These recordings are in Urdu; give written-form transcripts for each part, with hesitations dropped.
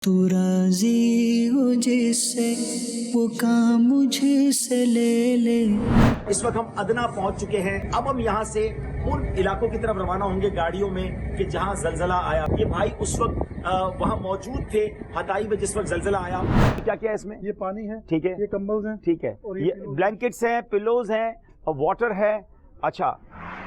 تو راضی ہو جس سے وہ کام مجھے سے لے لے۔ اس وقت ہم ادنا پہنچ چکے ہیں، اب ہم یہاں سے ان علاقوں کی طرف روانہ ہوں گے گاڑیوں میں کہ جہاں زلزلہ آیا۔ یہ بھائی اس وقت وہاں موجود تھے ہتائی میں جس وقت زلزلہ آیا۔ کیا کیا ہے اس میں؟ یہ پانی ہے، ٹھیک ہے، یہ کمبلز ہیں، ٹھیک ہے، اور یہ بلینکٹس ہیں، پلوز ہیں اور واٹر ہے۔ اچھا،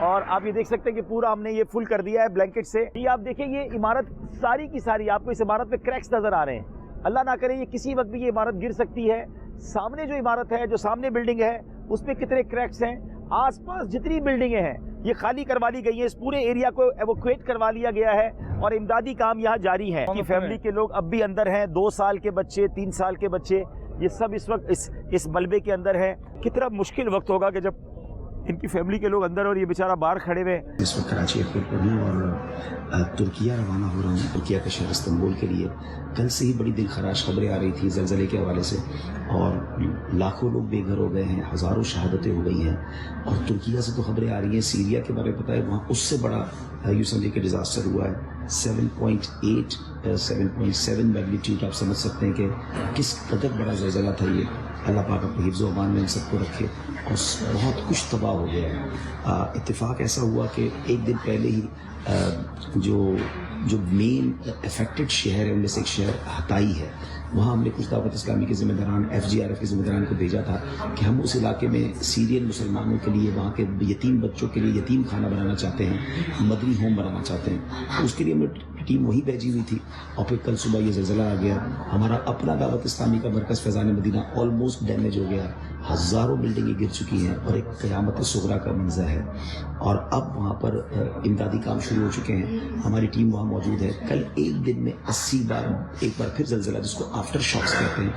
اور آپ یہ دیکھ سکتے ہیں کہ پورا ہم نے یہ فل کر دیا ہے بلینکٹ سے۔ یہ آپ دیکھیں، یہ عمارت ساری کی ساری آپ کو اس عمارت پہ کریکس نظر آ رہے ہیں۔ اللہ نہ کرے یہ کسی وقت بھی یہ عمارت گر سکتی ہے۔ سامنے جو عمارت ہے، جو سامنے بلڈنگ ہے، اس پہ کتنے کریکس ہیں۔ آس پاس جتنی بلڈنگیں ہیں یہ خالی کروا لی گئی ہیں، اس پورے ایریا کو ایویکویٹ کروا لیا گیا ہے اور امدادی کام یہاں جاری ہے۔ کی فیملی کے لوگ اب بھی اندر ہیں، 2 سال کے بچے، 3 سال کے بچے، یہ سب اس وقت اس ملبے کے اندر ہیں۔ کتنا مشکل وقت ہوگا کہ جب ان کی فیملی کے لوگ اندر اور یہ بیچارہ باہر کھڑے ہوئے۔ اس وقت کراچی ایئرپورٹ پر ہوں اور ترکیہ روانہ ہو رہا ہوں، ترکیہ کے شہر استنبول کے لیے۔ کل سے ہی بڑی دل خراش خبریں آ رہی تھی زلزلے کے حوالے سے، اور لاکھوں لوگ بے گھر ہو گئے ہیں، ہزاروں شہادتیں ہو گئی ہیں، اور ترکیہ سے تو خبریں آ رہی ہیں، سیریا کے بارے میں پتہ ہے وہاں اس سے بڑا یوں سمجھے کہ ڈیزاسٹر ہوا ہے۔ 7.8 7.7 میگنیٹیوڈ آپ سمجھ سکتے ہیں کہ کس قدر بڑا زلزلہ تھا یہ۔ اللہ پاک اپنے حفظ و امان میں ان سب کو رکھے، اور بہت کچھ تباہ ہو گیا ہے۔ اتفاق ایسا ہوا کہ ایک دن پہلے ہی جو مین افیکٹڈ شہر ہے ان میں سے ایک شہر ہتائی ہے، وہاں ہم نے کچھ دعوت اسلامی کے ذمہ داران، FGRF کے ذمہ داران کو بھیجا تھا کہ ہم اس علاقے میں سیرین مسلمانوں کے لیے، وہاں کے یتیم بچوں کے لیے یتیم خانہ بنانا چاہتے ہیں، مدنی ہوم بنانا چاہتے ہیں۔ تو اس کے لیے ہم نے ٹیم وہیں بھیجی ہوئی تھی، اور پھر کل صبح یہ زلزلہ آ گیا۔ ہمارا اپنا دعوت اسلامی کا مرکز فیضان مدینہ آلموسٹ ڈیمیج ہو گیا، ہزاروں بلڈنگیں گر چکی ہیں اور ایک قیامت صغریٰ کا منظر ہے، اور اب وہاں پر امدادی کام شروع ہو چکے ہیں۔ ہماری ٹیم وہاں موجود ہے۔ کل ایک دن میں 80 بار ایک بار پھر زلزلہ، جس کو آفٹر شاکس کہتے ہیں،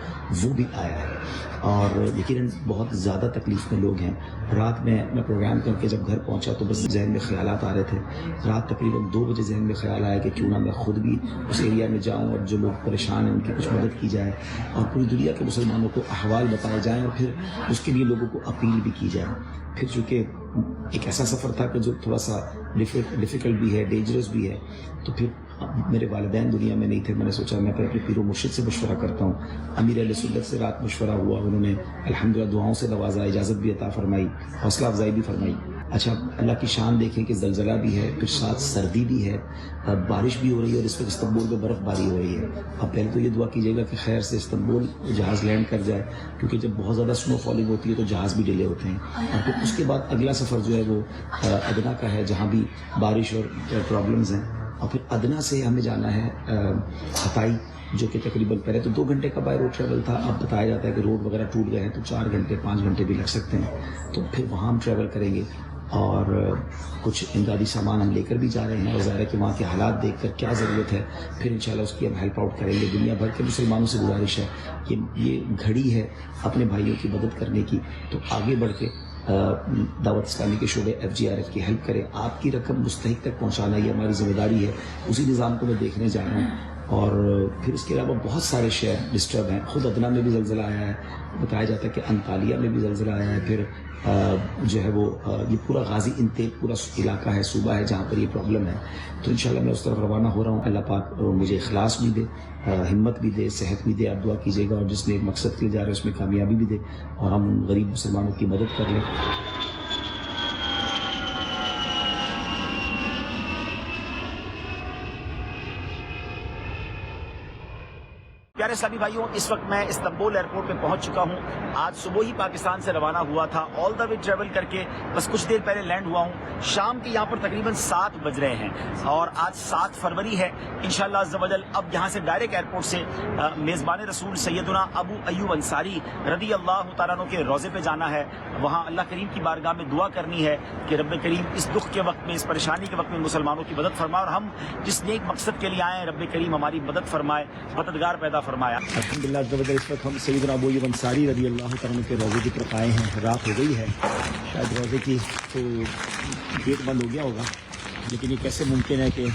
وہ بھی آیا ہے، اور یقیناً بہت زیادہ تکلیف میں لوگ ہیں۔ رات میں پروگرام کر کے جب گھر پہنچا تو بس ذہن میں خیالات آ رہے تھے۔ رات تقریباً 2 بجے ذہن میں خیال آیا کہ کیوں نہ میں خود بھی اس ایریا میں جاؤں اور جو لوگ پریشان ہیں ان کی کچھ مدد کی جائے، اور پوری دنیا کے مسلمانوں کو احوال بتائے جائیں، اور پھر اس کے لیے لوگوں کو اپیل بھی کی جائے۔ پھر چونکہ ایک ایسا سفر تھا کہ جو تھوڑا سا ڈیفیکلٹ بھی ہے، ڈینجرس بھی ہے، تو پھر میرے والدین دنیا میں نہیں تھے۔ میں نے سوچا میں پھر اپنے پیر و مرشد سے مشورہ کرتا ہوں۔ امیر اہل سنت سے رات مشورہ ہوا، انہوں نے الحمدللہ دعاؤں سے نوازا، اجازت بھی عطا فرمائی، حوصلہ افزائی بھی فرمائی۔ اچھا، اللہ کی شان دیکھیں کہ زلزلہ بھی ہے، پھر ساتھ سردی بھی ہے، بارش بھی ہو رہی ہے، اور اس وقت استنبول میں برف باری ہو رہی ہے۔ اب پہلے تو یہ دعا کیجیے گا کہ خیر سے استنبول جہاز لینڈ کر جائے، کیونکہ جب بہت زیادہ سنو فالنگ ہوتی ہے تو جہاز بھی ڈیلے ہوتے ہیں۔ اور پھر اس کے بعد اگلا سفر جو ہے وہ ادنا کا ہے، جہاں بھی بارش اور پرابلمز ہیں، اور پھر ادنا سے ہمیں جانا ہے ہتائی، جو کہ تقریباً پہلے تو 2 گھنٹے کا بائی روڈ ٹریول تھا، اب بتایا جاتا ہے کہ روڈ وغیرہ ٹوٹ گئے ہیں تو 4 گھنٹے 5 گھنٹے بھی لگ سکتے ہیں۔ تو پھر وہاں ہم ٹریول کریں گے، اور کچھ امدادی سامان ہم لے کر بھی جا رہے ہیں، اور ظاہر ہے کہ وہاں کے حالات دیکھ کر کیا ضرورت ہے پھر انشاءاللہ اس کی ہم ہیلپ آؤٹ کریں گے۔ دنیا بھر کے مسلمانوں سے گزارش ہے، یہ گھڑی ہے اپنے بھائیوں کی مدد کرنے کی، تو آگے بڑھ کے دعوت اسلامی کے شعبے FGRF کی ہیلپ کریں۔ آپ کی رقم مستحق تک پہنچانا یہ ہماری ذمہ داری ہے، اسی نظام کو میں دیکھنے جا رہا ہوں۔ اور پھر اس کے علاوہ بہت سارے شہر ڈسٹرب ہیں، خود ادنا میں بھی زلزلہ آیا ہے، بتایا جاتا ہے کہ انطالیہ میں بھی زلزلہ آیا ہے، پھر جو ہے وہ یہ پورا غازی انتیب پورا علاقہ ہے، صوبہ ہے جہاں پر یہ پرابلم ہے۔ تو انشاءاللہ میں اس طرف روانہ ہو رہا ہوں۔ اللہ پاک مجھے اخلاص بھی دے، ہمت بھی دے، صحت بھی دے۔ آپ دعا کیجیے گا، اور جس نے ایک مقصد کے لیے جا رہے ہیں اس میں کامیابی بھی دے، اور ہم غریب مسلمانوں کی مدد کر لیں۔ پیارے اسلامی بھائیوں، اس وقت میں استنبول ایئرپورٹ پہ پہنچ چکا ہوں۔ آج صبح ہی پاکستان سے روانہ ہوا تھا، آل دا وے ٹریول کر کے بس کچھ دیر پہلے لینڈ ہوا ہوں۔ شام کے یہاں پر تقریباً 7 بج رہے ہیں، اور آج 7 فروری ہے۔ انشاءاللہ عز و جل اب یہاں سے ڈائریکٹ ایئرپورٹ سے میزبان رسول سیدنا ابو ایوب انصاری رضی اللہ تعالیٰ عنہ کے روضے پہ جانا ہے۔ وہاں اللہ کریم کی بارگاہ میں دعا کرنی ہے کہ رب کریم اس دکھ کے وقت میں، اس پریشانی کے وقت میں مسلمانوں کی مدد فرمائے، اور ہم جس نیک مقصد کے لیے آئے ہیں رب کریم ہماری مدد فرمائے، مددگار پیدا فرمایا۔ الحمدللہ اس وقت ہم سیدنا ابو ایوب انصاری رضی اللہ تعالیٰ عنہ کے روضے کی طرف آئے ہیں۔ رات ہو گئی ہے، شاید روضے کی تو گیٹ بند ہو گیا ہوگا، لیکن یہ کیسے ممکن ہے کہ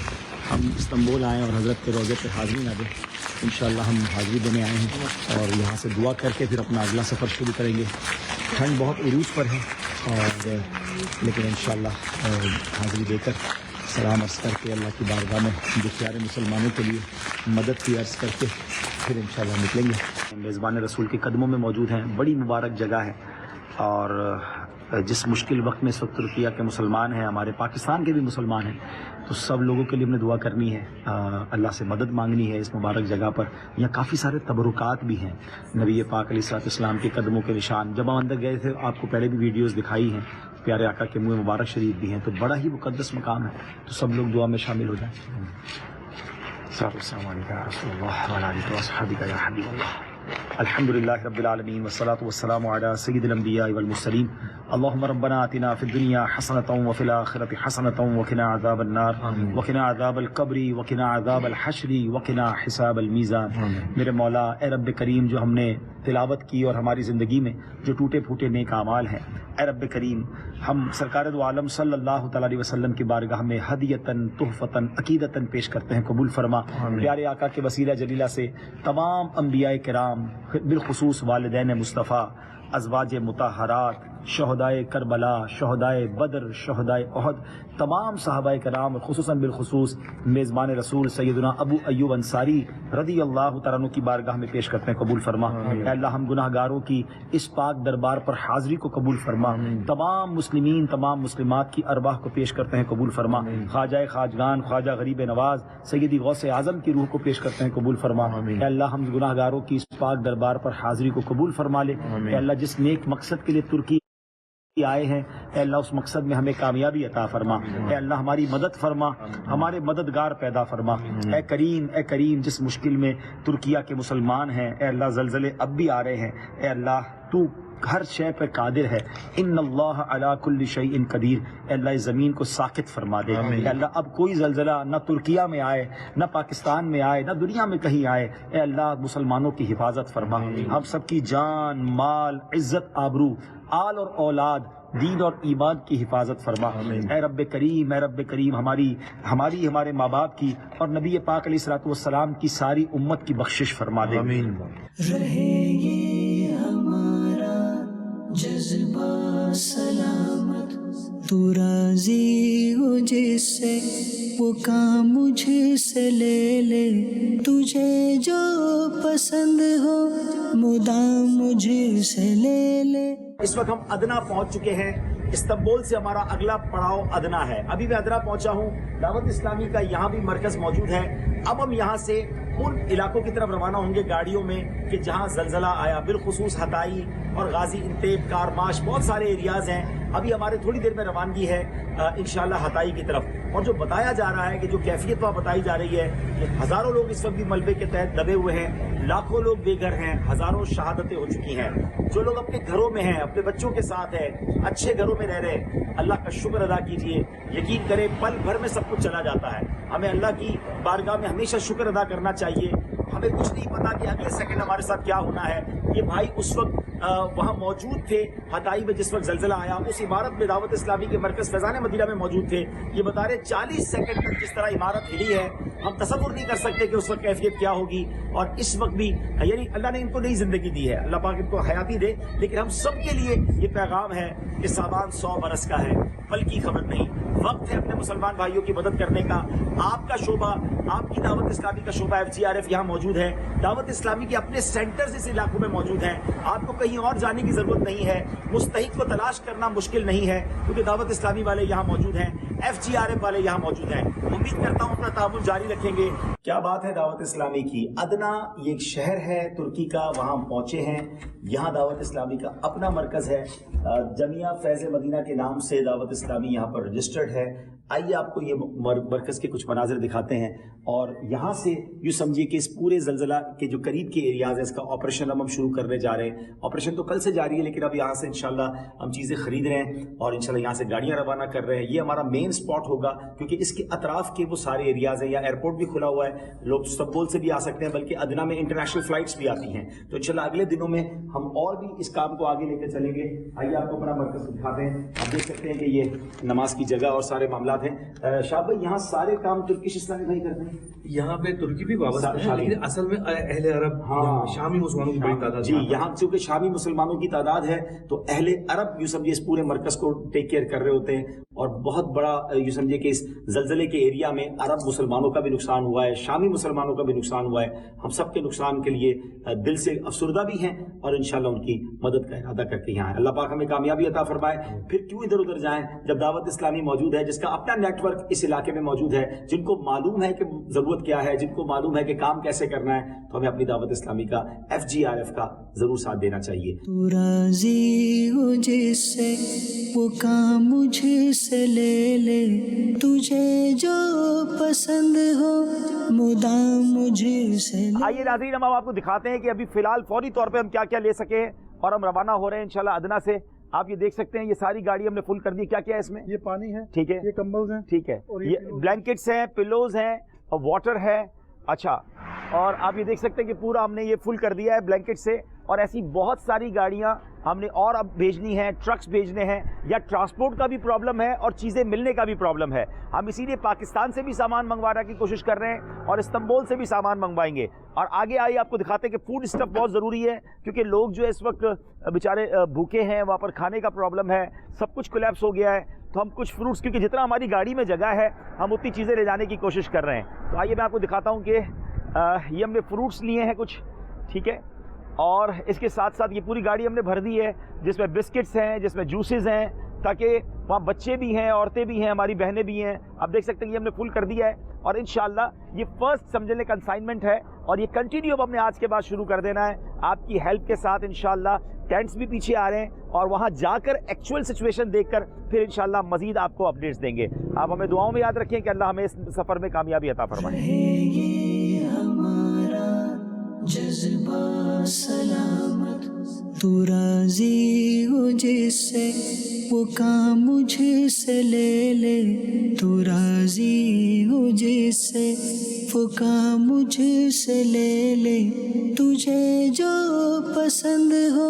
ہم استنبول آئیں اور حضرت کے روضے پہ حاضری نہ دیں۔ انشاءاللہ ہم حاضری دینے آئے ہیں، اور یہاں سے دعا کر کے پھر اپنا اگلا سفر شروع کریں گے۔ ٹھنڈ بہت عروج پر ہے، اور لیکن انشاءاللہ حاضری دے کر سلام عرض کر کے اللہ کی بارگاہ میں جو پیارے مسلمانوں کے لیے مدد کی عرض کر کے پھر انشاءاللہ نکلیں گے. میزبان رسول کے قدموں میں موجود ہیں. بڑی مبارک جگہ ہے اور جس مشکل وقت میں اس وقت ترکیہ کے مسلمان ہیں, ہمارے پاکستان کے بھی مسلمان ہیں, تو سب لوگوں کے لیے ہم نے دعا کرنی ہے, اللہ سے مدد مانگنی ہے اس مبارک جگہ پر. یہاں کافی سارے تبرکات بھی ہیں, نبی پاک علیہ السلام کے قدموں کے نشان. جب ہم اندر گئے تھے آپ کو پہلے بھی ویڈیوز دکھائی ہیں, پیارے آقا کے منہ مبارک شریف بھی ہیں, تو بڑا ہی مقدس مقام ہے. تو سب لوگ دعا میں شامل ہو جائیں. السلام علیکم یا رسول اللہ وعلی آلہ وصحبہ یا حبیب اللہ. الحمد للہ رب العالمین والصلاة والسلام علی سید الانبیاء والمرسلین. اللهم ربنا آتنا في الدنيا حسنة وفي الآخرة حسنة وقنا عذاب النار وقنا عذاب القبر وقنا عذاب الحشر وقنا حساب الميزان. میرے مولا اے رب کریم, جو ہم نے تلاوت کی اور ہماری زندگی میں جو ٹوٹے پھوٹے نیک اعمال ہیں, اے رب کریم ہم سرکار دو عالم صلی اللہ تعالی علیہ وسلم کی بارگاہ میں ہدیتاً تحفتاً عقیدتاً پیش کرتے ہیں, قبول فرما. پیارے آقا کے وسیلہ جلیلہ سے تمام انبیاء کرام, بالخصوص والدین مصطفیٰ, ازواج مطہرات, شہدائے کربلا, شہدائے بدر, شہدائے احد, تمام صحابہ کرام, خصوصاً بالخصوص میزبان رسول سیدنا ابو ایوب انصاری رضی اللہ تعالیٰ عنہ کی بارگاہ میں پیش کرتے ہیں, قبول فرما. اے اللہ ہم گناہ گاروں کی اس پاک دربار پر حاضری کو قبول فرما. تمام مسلمین, تمام مسلمات کی ارواح کو پیش کرتے ہیں, قبول فرما. خواجہ خواجگان, خواجہ غریب نواز سیدی غوث اعظم کی روح کو پیش کرتے ہیں, قبول فرما. اے اللہ ہم گناہ گاروں کی اس پاک دربار پر حاضری کو قبول فرما لے. اے اللہ جس نیک مقصد کے لیے ترکی آئے ہیں, اے اللہ اس مقصد میں ہمیں کامیابی عطا فرما. اے اللہ ہماری مدد فرما, ہمارے مددگار پیدا فرما. اے کریم, اے کریم, جس مشکل میں ترکیہ کے مسلمان ہیں, اے اللہ زلزلے اب بھی آ رہے ہیں, اے اللہ تو ہر شے پر قادر ہے. ان اللہ علی کل شیء قدیر. اے اللہ اس زمین کو ساکت فرما دے. اے اللہ اب کوئی زلزلہ نہ ترکیہ میں آئے, نہ پاکستان میں آئے, نہ دنیا میں کہیں آئے. اے اللہ مسلمانوں کی حفاظت فرما. ہم سب کی جان, مال, عزت, آبرو, آل اور اولاد, دین اور ایمان کی حفاظت فرما. اے رب کریم, اے رب کریم ہمارے ماں باپ کی اور نبی پاک علیہ الصلوۃ والسلام کی ساری امت کی بخشش فرما دے. رہے یہ ہمارا جذبہ سلامت, تو راضی ہو جس سے وہ کام مجھے سے لے لے. تجھے جو پسند ہو مدام مجھے سے لے لے. اس وقت ہم ادنا پہنچ چکے ہیں. استنبول سے ہمارا اگلا پڑاؤ ادنا ہے. ابھی میں ادنا پہنچا ہوں. دعوت اسلامی کا یہاں بھی مرکز موجود ہے. اب ہم یہاں سے ان علاقوں کی طرف روانہ ہوں گے گاڑیوں میں کہ جہاں زلزلہ آیا, بالخصوص حتائی اور غازی انتیب, کارماش, بہت سارے ایریاز ہیں. ابھی ہمارے تھوڑی دیر میں روانگی ہے انشاءاللہ حتائی کی طرف. اور جو بتایا جا رہا ہے کہ جو کیفیت وہاں بتائی جا رہی ہے کہ ہزاروں لوگ اس وقت بھی ملبے کے تحت دبے ہوئے ہیں, لاکھوں لوگ بے گھر ہیں, ہزاروں شہادتیں ہو چکی ہیں. جو لوگ اپنے گھروں میں ہیں, اپنے بچوں کے ساتھ ہیں, اچھے گھروں میں رہ رہے ہیں, اللہ کا شکر ادا کیجئے. یقین کریں پل بھر میں سب کچھ چلا جاتا ہے. ہمیں اللہ کی بارگاہ میں ہمیشہ شکر ادا کرنا چاہیے. ہمیں کچھ نہیں پتا کہ اگلے سیکنڈ ہمارے ساتھ کیا ہونا ہے. یہ بھائی اس وقت وہاں موجود تھے حتائی میں جس وقت زلزلہ آیا, اس عمارت میں دعوت اسلامی کے مرکز فیضان مدینہ میں موجود تھے. یہ بتا رہے 40 سیکنڈ تک جس طرح عمارت ہلی ہے, ہم تصور نہیں کر سکتے کہ اس وقت کیفیت کیا ہوگی. اور اس وقت بھی یعنی اللہ نے ان کو نئی زندگی دی ہے, اللہ پاک ان کو حیاتی دے, لیکن ہم سب کے لیے یہ پیغام ہے کہ سامان 100 برس کا ہے, پل کی خبر نہیں. وقت ہے اپنے مسلمان بھائیوں کی مدد کرنے کا. آپ کا شعبہ, آپ کی دعوت اسلامی کا شعبہ FGRF یہاں موجود ہے. دعوت اسلامی کے اپنے سینٹرز اس علاقوں میں موجود ہیں. آپ کو کہیں اور جانے کی ضرورت نہیں ہے. مستحق کو تلاش کرنا مشکل نہیں ہے کیونکہ دعوت اسلامی والے یہاں موجود ہیں, FGRF والے یہاں موجود ہیں. امید کرتا ہوں اپنا تعاون جاری رکھیں گے. کیا بات ہے دعوت اسلامی کی. ادنا یہ ایک شہر ہے ترکی کا, وہاں ہم پہنچے ہیں. یہاں دعوت اسلامی کا اپنا مرکز ہے, جمعیہ فیض مدینہ کے نام سے دعوت اسلامی یہاں پر رجسٹرڈ ہے. آئیے آپ کو یہ مرکز کے کچھ مناظر دکھاتے ہیں. اور یہاں سے یوں سمجھیے کہ اس پورے زلزلہ کے جو قریب کے ایریاز ہیں اس کا آپریشن ہم شروع کرنے جا رہے ہیں. آپریشن تو کل سے جاری ہے, لیکن اب یہاں سے انشاءاللہ ہم چیزیں خرید رہے ہیں اور انشاءاللہ یہاں سے گاڑیاں روانہ کر رہے ہیں. یہ ہمارا مین سپاٹ ہوگا کیونکہ اس کے اطراف کے وہ سارے ایریاز ہیں. یا ایئرپورٹ بھی کھلا ہوا ہے, لوگ استنبول سے بھی آ سکتے ہیں, بلکہ ادنا میں انٹرنیشنل فلائٹس بھی آتی ہیں. تو انشاءاللہ اگلے دنوں میں ہم اور بھی اس کام کو آگے لے کے چلیں گے. آئیے آپ کو اپنا مرکز دکھاتے ہیں. آپ دیکھ سکتے ہیں کہ یہ نماز کی جگہ اور سارے معاملات ہیں. شاہ بھائی یہاں سارے کام ترکش اسلامی بھائی کرتے ہیں. یہاں پہ ترکی بھی وابستہ ہے, لیکن اصل میں اہل عرب, شامی مسلمانوں کی بڑی تعداد. جی یہاں چونکہ شامی مسلمانوں کی تعداد ہے تو اہل عرب یوں سمجھیے اس پورے مرکز کو ٹیک کیئر کر رہے ہوتے ہیں. اور بہت بڑا یہ سمجھے کہ اس زلزلے کے ایریا میں عرب مسلمانوں کا بھی نقصان ہوا ہے، شامی مسلمانوں کا بھی نقصان ہوا ہے. ہم سب کے نقصان کے لیے دل سے افسردہ بھی ہیں اور انشاءاللہ ان کی مدد کا ارادہ کر کے یہاں ہیں. اللہ پاک ہمیں کامیابی عطا فرمائے. پھر کیوں ادھر ادھر جائیں جب دعوت اسلامی موجود ہے، جس کا اپنا نیٹ ورک اس علاقے میں موجود ہے، جن کو معلوم ہے کہ ضرورت کیا ہے، جن کو معلوم ہے کہ کام کیسے کرنا ہے. تو ہمیں اپنی دعوت اسلامی کا FGRF کا ضرور ساتھ دینا چاہیے. تو راضی ہو جس سے وہ کام مجھے سے لے لے، تجھے جو پسند ہو مدام مجھے سے لے. آئیے ناظرین، ہم آپ کو دکھاتے ہیں کہ ابھی فی الحال فوری طور پہ ہم کیا کیا لے سکے ہیں اور ہم روانہ ہو رہے ہیں انشاءاللہ ادنا سے. آپ یہ دیکھ سکتے ہیں یہ ساری گاڑی ہم نے فل کر دی. کیا کیا ہے اس میں؟ یہ پانی ہے، ٹھیک ہے، یہ کمبلز ہیں، ٹھیک ہے، اور یہ بلینکٹس ہیں، پلوز ہیں اور واٹر ہے. اچھا، اور آپ یہ دیکھ سکتے ہیں کہ پورا ہم نے یہ فل کر دیا ہے بلینکٹ سے. اور ایسی بہت ساری گاڑیاں ہم نے اور اب بھیجنی ہیں، ٹرکس بھیجنے ہیں، یا ٹرانسپورٹ کا بھی پرابلم ہے اور چیزیں ملنے کا بھی پرابلم ہے. ہم اسی لیے پاکستان سے بھی سامان منگوانے کی کوشش کر رہے ہیں اور استنبول سے بھی سامان منگوائیں گے. اور آگے آئیے آپ کو دکھاتے ہیں کہ فوڈ اسٹف بہت ضروری ہے، کیونکہ لوگ جو ہے اس وقت بیچارے بھوکے ہیں، وہاں پر کھانے کا پرابلم ہے، سب کچھ کولیپس ہو گیا ہے. تو ہم کچھ فروٹس، کیونکہ جتنا ہماری گاڑی میں جگہ ہے ہم اتنی چیزیں لے جانے کی کوشش کر رہے ہیں. تو آئیے میں آپ کو دکھاتا ہوں کہ یہ ہم نے فروٹس لیے ہیں کچھ، ٹھیک ہے، اور اس کے ساتھ ساتھ یہ پوری گاڑی ہم نے بھر دی ہے، جس میں بسکٹس ہیں، جس میں جوسز ہیں، تاکہ وہاں بچے بھی ہیں، عورتیں بھی ہیں، ہماری بہنیں بھی ہیں. آپ دیکھ سکتے ہیں یہ ہم نے فل کر دیا ہے. اور انشاءاللہ یہ فرسٹ سمجھنے کا کنسائنمنٹ ہے اور یہ کنٹینیو اب ہم نے آج کے بعد شروع کر دینا ہے آپ کی ہیلپ کے ساتھ. انشاءاللہ ٹینٹس بھی پیچھے آ رہے ہیں اور وہاں جا کر ایکچوئل سچویشن دیکھ کر پھر انشاءاللہ مزید آپ کو اپڈیٹس دیں گے. آپ ہمیں دعاؤں میں یاد رکھیں کہ اللہ ہمیں اس سفر میں کامیابی عطا فرمائے. یہ ہمارا جذبہ سلامت، تو راضی ہو جس سے وہ کام مجھے سے لے لے، تو راضی ہو جس سے وہ کام مجھے سے لے لے، تجھے جو پسند ہو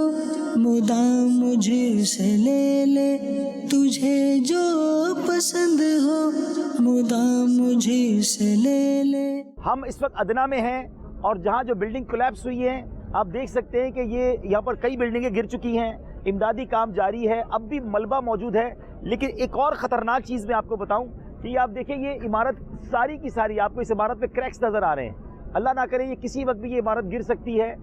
مدام مجھے سے لے لے، تجھے جو پسند ہو مدام مجھے سے لے لے. ہم اس وقت ادنا میں ہیں اور جہاں جو بلڈنگ کولیپس ہوئی ہے آپ دیکھ سکتے ہیں کہ یہ یہاں پر کئی بلڈنگیں گر چکی ہیں. امدادی کام جاری ہے، اب بھی ملبہ موجود ہے. لیکن ایک اور خطرناک چیز میں آپ کو بتاؤں کہ یہ آپ دیکھیں یہ عمارت ساری کی ساری، آپ کو اس عمارت پہ کریکس نظر آ رہے ہیں. اللہ نہ کرے یہ کسی وقت بھی یہ عمارت گر سکتی ہے.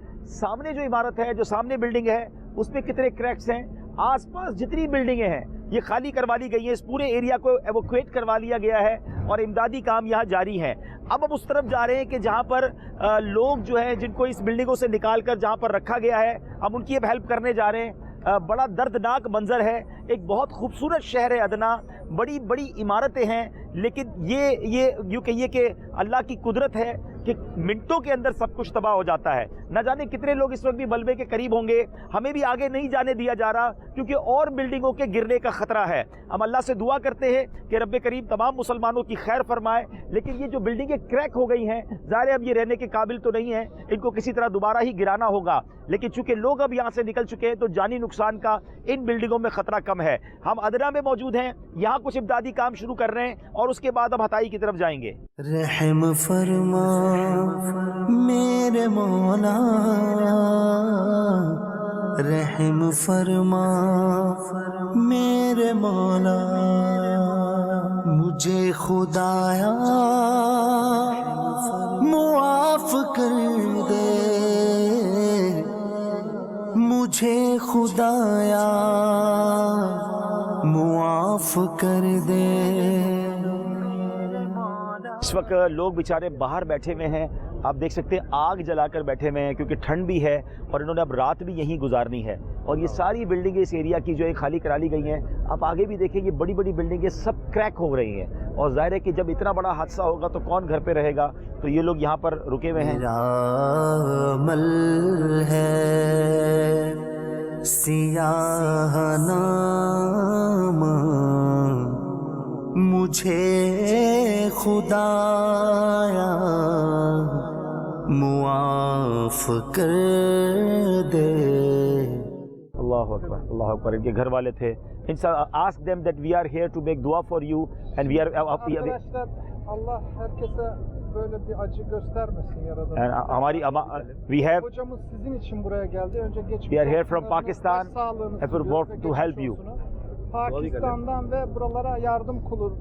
سامنے جو عمارت ہے، جو سامنے بلڈنگ ہے، اس پہ کتنے کریکس ہیں. آس پاس جتنی بلڈنگیں ہیں یہ خالی کروا لی گئی ہیں، اس پورے ایریا کو ایویکویٹ کروا لیا گیا ہے اور امدادی کام یہاں جاری ہے. اب ہم اس طرف جا رہے ہیں کہ جہاں پر لوگ جو ہیں جن کو اس بلڈنگوں سے نکال کر جہاں پر رکھا گیا ہے، ہم ان کی اب ہیلپ کرنے جا رہے ہیں. بڑا دردناک منظر ہے. ایک بہت خوبصورت شہر ہے ادنا، بڑی بڑی عمارتیں ہیں، لیکن یہ یوں کہیے کہ اللہ کی قدرت ہے کہ منٹوں کے اندر سب کچھ تباہ ہو جاتا ہے. نہ جانے کتنے لوگ اس وقت بھی ملبے کے قریب ہوں گے. ہمیں بھی آگے نہیں جانے دیا جا رہا کیونکہ اور بلڈنگوں کے گرنے کا خطرہ ہے. ہم اللہ سے دعا کرتے ہیں کہ رب کریم تمام مسلمانوں کی خیر فرمائے. لیکن یہ جو بلڈنگیں کریک ہو گئی ہیں، ظاہر ہے اب یہ رہنے کے قابل تو نہیں ہیں، ان کو کسی طرح دوبارہ ہی گرانا ہوگا. لیکن چونکہ لوگ اب یہاں سے نکل چکے ہیں تو جانی نقصان کا ان بلڈنگوں میں خطرہ کم ہے. ہم ادنا میں موجود ہیں، یہاں کچھ امدادی کام شروع کر رہے ہیں اور اس کے بعد ہم ہتائی کی طرف جائیں گے. رحم فرما میرے مولا، رحم فرما میرے مولا، مجھے خدایا معاف کر دے، مجھے خدایا معاف کر دے. اس وقت لوگ بیچارے باہر بیٹھے ہوئے ہیں، آپ دیکھ سکتے ہیں آگ جلا کر بیٹھے ہوئے ہیں کیونکہ ٹھنڈ بھی ہے اور انہوں نے اب رات بھی یہیں گزارنی ہے. اور یہ ساری بلڈنگیں اس ایریا کی جو ہے خالی کرا لی گئی ہیں. آپ آگے بھی دیکھیں یہ بڑی بڑی بلڈنگیں سب کریک ہو رہی ہیں اور ظاہر ہے کہ جب اتنا بڑا حادثہ ہوگا تو کون گھر پہ رہے گا. تو یہ لوگ یہاں پر رکے ہوئے ہیں. عمل ہے سیاہ نام، مجھے خدایا معاف کر دے. اللہ اکبر، اللہ اکبر. ان کے گھر والے تھے. Ask them that we are here to make dua for you and we are Arkadaşlar, Allah herkese böyle bir acı göstermesin Yaradan. and ہماری we have Hocamız sizin için buraya geldi. Önce geçmiş We are here olsun from ve Pakistan başsağlığınızı and we diliyoruz want ve to geçmiş help you. olsunu. Pakistan'dan ve buralara yardım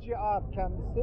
FGR kendisi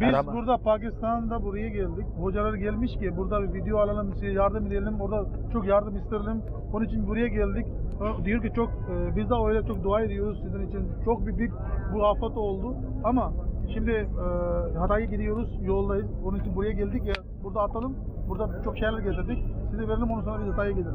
Biz Araba- burada Pakistan'da buraya geldik. Hocalar gelmiş ki burada bir video alalım, size yardım edelim. Orada çok yardım isterim. Onun için buraya geldik. Diyor ki biz de öyle çok dua ediyoruz sizin için. Çok büyük bu afet oldu. Ama şimdi Hatay'a gidiyoruz, yoldayız. Onun için buraya geldik ya. Burada atalım. Burada çok şeyler getirdik. Size verelim, ondan sonra biz Hatay'a gidelim.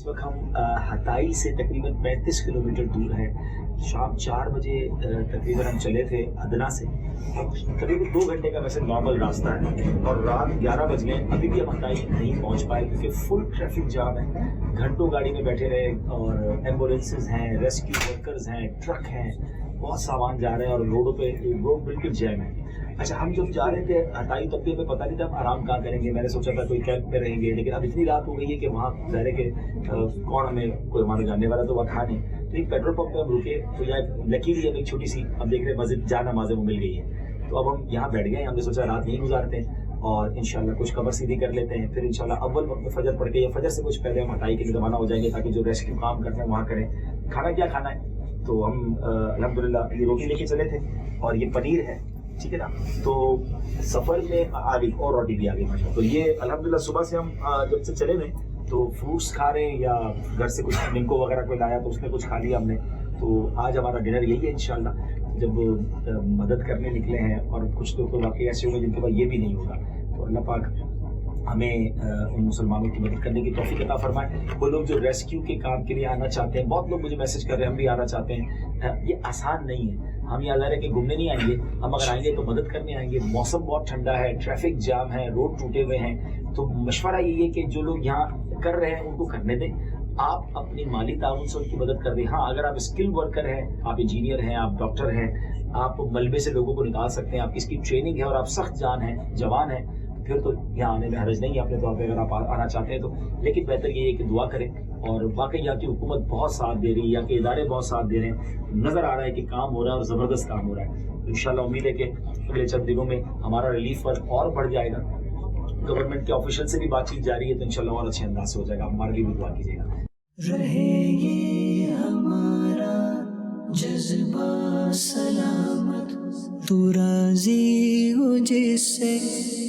اس وقت ہم ہتائی سے تقریباً 35 کلومیٹر دور ہیں. شام 4 بجے تقریباً ہم چلے تھے ادنا سے. تقریباً 2 گھنٹے کا ویسے نارمل راستہ ہے اور رات 11 بج گئے. ابھی بھی ہم ہتائی نہیں پہنچ پائے کیونکہ فل ٹریفک جام ہے. گھنٹوں گاڑی میں بیٹھے رہے اور ایمبولینسز ہیں, ریسکیو ورکرز ہیں, ٹرک ہیں, بہت سامان جا رہے ہیں اور روڈوں پہ روڈ بالکل جیم ہے. اچھا, ہم جب جا رہے تھے ہتائی تب بھی ہمیں پتہ نہیں تھا ہم آرام کہاں کریں گے. میں نے سوچا تھا کوئی کیمپ میں رہیں گے, لیکن اب اتنی رات ہو گئی ہے کہ وہاں ظاہر ہے کہ کون ہمیں کوئی ہمارے جاننے والا تو وہاں تھا نہیں. تو ایک پیٹرول پمپ پہ ہم رکے تو یہاں لکیلی اب ایک چھوٹی سی اب دیکھ رہے مسجد جا نمازیں وہ مل گئی ہے. تو اب ہم یہاں بیٹھ گئے. ہم نے سوچا رات یہیں گزارتے ہیں اور انشاءاللہ کچھ قبر سیدھی کر لیتے ہیں. پھر انشاءاللہ اول وقت میں فجر پڑھ کے یا فجر سے کچھ پہلے ہم ہتائی کے لیے روانہ ہو جائیں گے تاکہ جو ریسکیو کام کرتے ہیں وہاں کریں. کھانا کیا کھانا ہے تو ہم الحمدللہ یہ روٹی لے کے چلے تھے اور یہ پنیر ہے, ٹھیک ہے نا. تو سفر میں آ گئی اور روٹی بھی آ گئی ماشاءاللہ. تو یہ الحمدللہ صبح سے ہم جب سے چلے ہوئے تو فروٹس کھا رہے ہیں یا گھر سے کچھ نمکو وغیرہ کوئی لایا تو اس میں کچھ کھا لیا ہم نے. تو آج ہمارا ڈنر یہی ہے انشاءاللہ. جب مدد کرنے نکلے ہیں اور کچھ تو واقعی ایسے ہوئے جن کے پاس یہ بھی نہیں ہوگا, تو اللہ پاک ہمیں ان مسلمانوں کی مدد کرنے کی توفیق عطا فرمائے. وہ لوگ جو ریسکیو کے کام کے لیے آنا چاہتے ہیں, بہت لوگ مجھے میسج کر رہے ہیں ہم بھی آنا چاہتے ہیں. یہ آسان نہیں ہے. ہم یہ ظاہر ہے کہ گھومنے نہیں آئیں گے, ہم اگر آئیں گے تو مدد کرنے آئیں گے. موسم بہت ٹھنڈا ہے, ٹریفک جام ہے, روڈ ٹوٹے ہوئے ہیں. تو مشورہ یہی ہے کہ جو لوگ یہاں کر رہے ہیں ان کو کرنے دیں. آپ اپنی مالی تعاون سے ان کی مدد کر دیں. ہاں, اگر آپ اسکل ورکر ہیں, آپ انجینئر ہیں, آپ ڈاکٹر ہیں, آپ ملبے سے لوگوں کو نکال سکتے ہیں, آپ کس کی ٹریننگ ہے اور آپ سخت جان ہیں, جوان ہیں, پھر تو یہاں آنے میں حرج نہیں ہے اپنے طور پہ اگر آپ آنا چاہتے ہیں تو. لیکن بہتر یہ ہے کہ دعا کریں. اور واقعی یہاں کی حکومت بہت ساتھ دے رہی ہے, یہاں کے ادارے بہت ساتھ دے رہے ہیں. نظر آ رہا ہے کہ کام ہو رہا ہے اور زبردست کام ہو رہا ہے. انشاءاللہ امید ہے کہ اگلے چند دنوں میں ہمارا ریلیف ورک اور بڑھ جائے گا. گورنمنٹ کے آفیشل سے بھی بات چیت جاری ہے تو انشاءاللہ اور اچھے انداز سے ہو جائے گا. ہمارے لیے بھی دعا کیجیے گا. رہے یہ ہمارا جذبہ سلامت, تو راضی ہو جس سے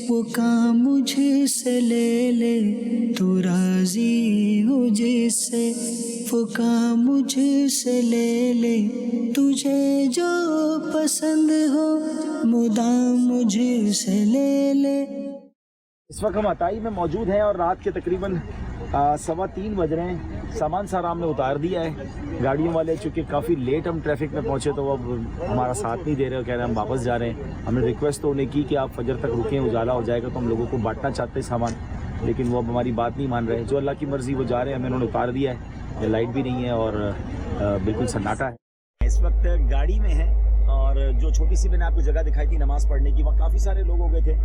وہ کام مجھ سے لے لے. تو راضی ہو جس سے وہ کام مجھ سے لے لے. تجھے جو پسند ہو مدام مجھ سے لے لے. اس وقت ہم ہتائی میں موجود ہیں اور رات کے تقریباً 3:15 بج رہے ہیں. سامان سارا ہم نے اتار دیا ہے. گاڑیوں والے چونکہ کافی لیٹ ہم ٹریفک میں پہنچے تو وہ اب ہمارا ساتھ نہیں دے رہے, کہہ رہے ہیں ہم واپس جا رہے ہیں. ہم نے ریکویسٹ تو انہیں کی کہ آپ فجر تک رکیں, اجالا ہو جائے گا تو ہم لوگوں کو بانٹنا چاہتے ہیں سامان, لیکن وہ اب ہماری بات نہیں مان رہے. جو اللہ کی مرضی وہ جا رہے ہیں, ہمیں انہوں نے اتار دیا ہے. لائٹ بھی نہیں ہے اور بالکل سناٹا ہے. اس وقت گاڑی میں ہے اور جو چھوٹی سی میں نے آپ کو جگہ دکھائی تھی نماز پڑھنے کی, وہاں کافی سارے لوگ ہو گئے تھے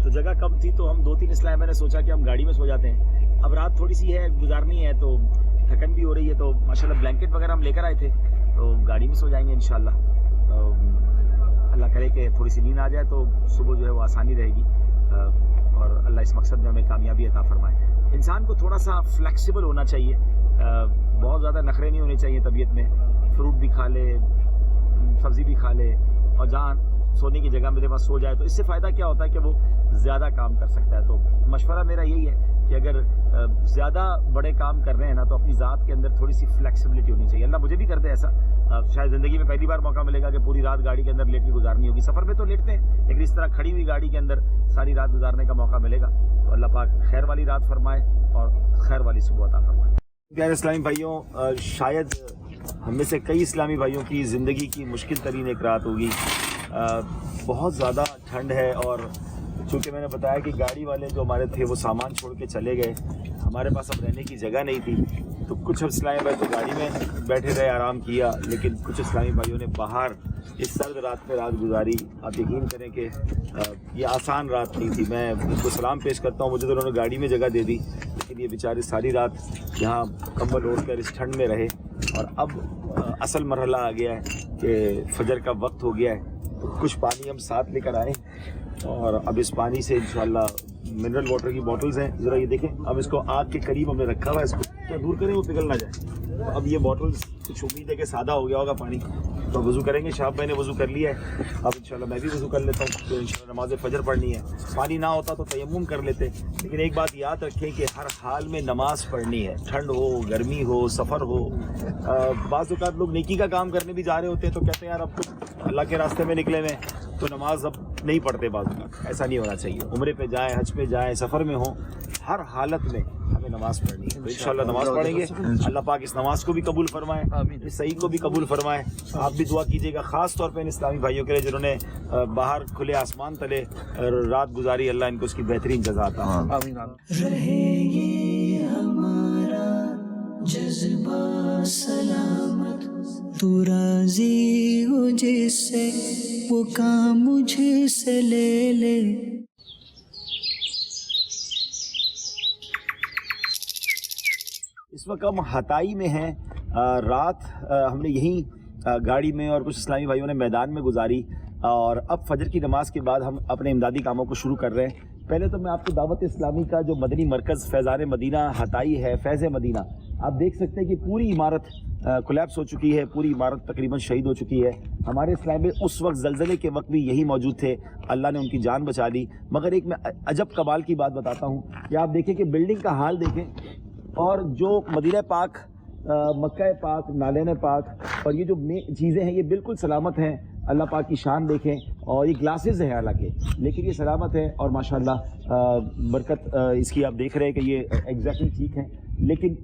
تو جگہ کم تھی تو ہم 2-3 اسلام میں نے سوچا کہ ہم گاڑی میں سو جاتے ہیں. اب رات تھوڑی سی ہے, گزارنی ہے تو تھکن بھی ہو رہی ہے, تو ماشاءاللہ بلینکٹ وغیرہ ہم لے کر آئے تھے تو گاڑی میں سو جائیں گے انشاءاللہ. اللہ کرے کہ تھوڑی سی نیند آ جائے تو صبح جو ہے وہ آسانی رہے گی اور اللہ اس مقصد میں ہمیں کامیابی عطا فرمائے. انسان کو تھوڑا سا فلیکسیبل ہونا چاہیے, بہت زیادہ نخرے نہیں ہونے چاہیے طبیعت میں. فروٹ بھی کھا لے, سبزی بھی کھا لے اور جہاں سونے کی جگہ میرے پاس سو جائے تو اس سے فائدہ کیا ہوتا ہے کہ وہ زیادہ کام کر سکتا ہے. تو مشورہ میرا یہی ہے کہ اگر زیادہ بڑے کام کر رہے ہیں نا تو اپنی ذات کے اندر تھوڑی سی فلیکسیبلٹی ہونی چاہیے. اللہ مجھے بھی کر دے ایسا, شاید زندگی میں پہلی بار موقع ملے گا کہ پوری رات گاڑی کے اندر لیٹ کے گزارنی ہوگی. سفر میں تو لیٹتے ہیں لیکن اس طرح کھڑی ہوئی گاڑی کے اندر ساری رات گزارنے کا موقع ملے گا تو اللہ پاک خیر والی رات فرمائے اور خیر والی صبح عطا فرمائے. پیارے اسلامی بھائیوں, شاید ہم میں سے کئی اسلامی بھائیوں کی زندگی کی مشکل ترین ایک رات ہوگی. بہت زیادہ ٹھنڈ ہے اور چونکہ میں نے بتایا کہ گاڑی والے جو ہمارے تھے وہ سامان چھوڑ کے چلے گئے, ہمارے پاس اب رہنے کی جگہ نہیں تھی تو کچھ اسلامی بھائی تو گاڑی میں بیٹھے رہے, آرام کیا, لیکن کچھ اسلامی بھائیوں نے باہر اس سرد رات میں رات گزاری. آپ یقین کریں کہ یہ آسان رات نہیں تھی. میں ان کو سلام پیش کرتا ہوں, مجھے تو انہوں نے گاڑی میں جگہ دے دی لیکن یہ بیچارے ساری رات یہاں کمبل اوڑھ کر اس ٹھنڈ میں رہے. اور اب اصل مرحلہ آ گیا ہے کہ فجر کا وقت ہو گیا ہے. کچھ پانی ہم ساتھ لے کر آئے اور اب اس پانی سے انشاءاللہ منرل واٹر کی بوٹلز ہیں. ذرا یہ دیکھیں, اب اس کو آگ کے قریب ہم نے رکھا ہوا ہے, اس کو کیا دور کریں وہ پگھل نہ جائے. اب یہ بوٹلز کچھ امید ہے کہ سادہ ہو گیا ہوگا پانی, تو وضو کریں گے. شاہب بھائی نے وضو کر لیا ہے, اب انشاءاللہ میں بھی وضو کر لیتا ہوں. تو انشاءاللہ نماز فجر پڑھنی ہے. پانی نہ ہوتا تو تیمم کر لیتے, لیکن ایک بات یاد رکھیں کہ ہر حال میں نماز پڑھنی ہے, ٹھنڈ ہو, گرمی ہو, سفر ہو. بعض اوقات لوگ نیکی کا کام کرنے بھی جا رہے ہوتے ہیں تو کہتے ہیں یار اب تو اللہ کے راستے میں نکلے ہوئے تو نماز اب نہیں پڑھتے. بعض اوقات ایسا نہیں ہونا چاہیے. عمرے پہ جائیں, حج پہ جائیں, سفر میں ہوں, ہر حالت میں ہمیں ہمیں نماز پڑھنی ہے. انشاءاللہ نماز پڑھیں گے. اللہ پاک اس نماز کو بھی قبول فرمائے, اس صحیح کو بھی قبول فرمائے. آپ بھی دعا کیجیے گا خاص طور پہ ان اسلامی بھائیوں کے لیے جنہوں نے باہر کھلے آسمان تلے رات گزاری. اللہ ان کو اس کی بہترین جزا عطا فرمائے. رہے یہ ہمارا جذبہ سلامت, تو راضی ہو جس سے وہ کام مجھ سے لے لے. اس وقت ہم ہتائی میں ہیں. رات ہم نے یہیں گاڑی میں اور کچھ اسلامی بھائیوں نے میدان میں گزاری, اور اب فجر کی نماز کے بعد ہم اپنے امدادی کاموں کو شروع کر رہے ہیں. پہلے تو میں آپ کو دعوت اسلامی کا جو مدنی مرکز فیضان مدینہ ہتائی ہے, فیض مدینہ, آپ دیکھ سکتے ہیں کہ پوری عمارت کولیپس ہو چکی ہے, پوری عمارت تقریباً شہید ہو چکی ہے. ہمارے اسلام میں اس وقت زلزلے کے وقت بھی یہی موجود تھے, اللہ نے ان کی جان بچا لی. مگر ایک میں عجب کمال کی بات بتاتا ہوں کہ آپ دیکھیں کہ بلڈنگ کا حال دیکھیں, اور جو مدینہ پاک, مکہ پاک, نالین پاک, اور یہ جو چیزیں ہیں یہ بالکل سلامت ہیں. اللہ پاک کی شان دیکھیں, اور یہ گلاسز ہیں حالانکہ, لیکن یہ سلامت ہے, اور ماشاءاللہ برکت اس کی آپ دیکھ رہے ہیں کہ یہ ایگزیکٹلی ٹھیک ہیں. لیکن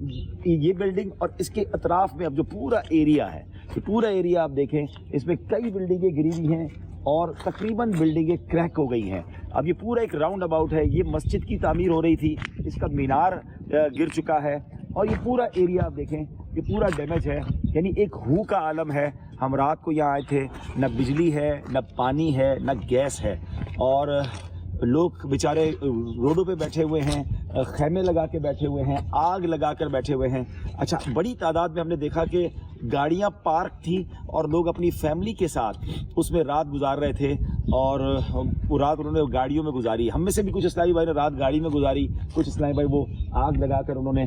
یہ بلڈنگ اور اس کے اطراف میں اب جو پورا ایریا ہے, یہ پورا ایریا آپ دیکھیں, اس میں کئی بلڈنگیں گری ہوئی ہیں اور تقریباً بلڈنگیں کریک ہو گئی ہیں. اب یہ پورا ایک راؤنڈ اباؤٹ ہے. یہ مسجد کی تعمیر ہو رہی تھی, اس کا مینار گر چکا ہے, اور یہ پورا ایریا آپ دیکھیں یہ پورا ڈیمیج ہے. یعنی ایک ہو کا عالم ہے. ہم رات کو یہاں آئے تھے, نہ بجلی ہے, نہ پانی ہے, نہ گیس ہے, اور لوگ بیچارے روڈوں پہ بیٹھے ہوئے ہیں, خیمے لگا کے بیٹھے ہوئے ہیں, آگ لگا کر بیٹھے ہوئے ہیں. اچھا, بڑی تعداد میں ہم نے دیکھا کہ گاڑیاں پارک تھیں اور لوگ اپنی فیملی کے ساتھ اس میں رات گزار رہے تھے, اور وہ رات انہوں نے گاڑیوں میں گزاری. ہم میں سے بھی کچھ اسلامی بھائی نے رات گاڑی میں گزاری, کچھ اسلامی بھائی وہ آگ لگا کر انہوں نے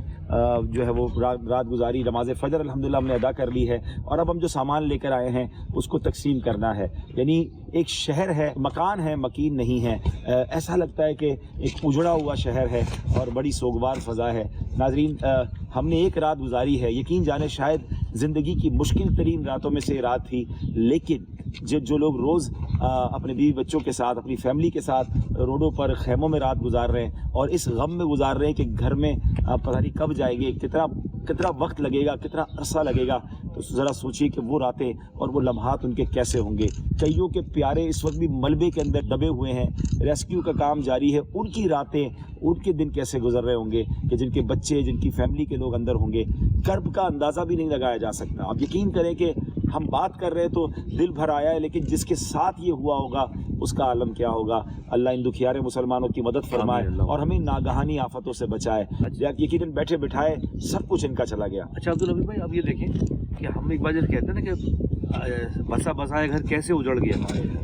جو ہے وہ رات گزاری. نماز فجر الحمدللہ ہم نے ادا کر لی ہے, اور اب ہم جو سامان لے کر آئے ہیں اس کو تقسیم کرنا ہے. یعنی ایک شہر ہے, مکان ہے, مکین نہیں ہے. ایسا لگتا ہے کہ ایک اجڑا ہوا شہر ہے اور بڑی سوگوار فضا ہے. ناظرین, ہم نے ایک رات گزاری ہے, یقین جانے شاید زندگی کی مشکل ترین راتوں میں سے رات تھی, لیکن جو لوگ روز اپنے بیوی بچوں کے ساتھ, اپنی فیملی کے ساتھ روڈوں پر خیموں میں رات گزار رہے ہیں, اور اس غم میں گزار رہے ہیں کہ گھر میں پتہ نہیں کب جائیں گے, کتنا وقت لگے گا, کتنا عرصہ لگے گا, تو ذرا سوچیے کہ وہ راتیں اور وہ لمحات ان کے کیسے ہوں گے. کئیوں کے پیارے اس وقت بھی ملبے کے اندر دبے ہوئے ہیں, ریسکیو کا کام جاری ہے. ان کی راتیں, ان کے دن کیسے گزر رہے ہوں گے کہ جن کے بچے, جن کی فیملی کے لوگ اندر ہوں گے. کرب کا اندازہ بھی نہیں لگایا جا سکتا. آپ یقین کریں کہ ہم بات کر رہے ہیں تو دل بھر آیا ہے, لیکن جس کے ساتھ یہ ہوا ہوگا اس کا عالم کیا ہوگا. اللہ ان دکھیارے مسلمانوں کی مدد فرمائے اور ہمیں ناگہانی آفتوں سے بچائے. یقیناً بیٹھے بٹھائے سب کچھ ان کا چلا گیا. اچھا عبدالنبی بھائی, اب یہ دیکھیں کہ ہم ایک بار جب کہتے ہیں نا کہ بسا بسائے گھر کیسے اجڑ گیا,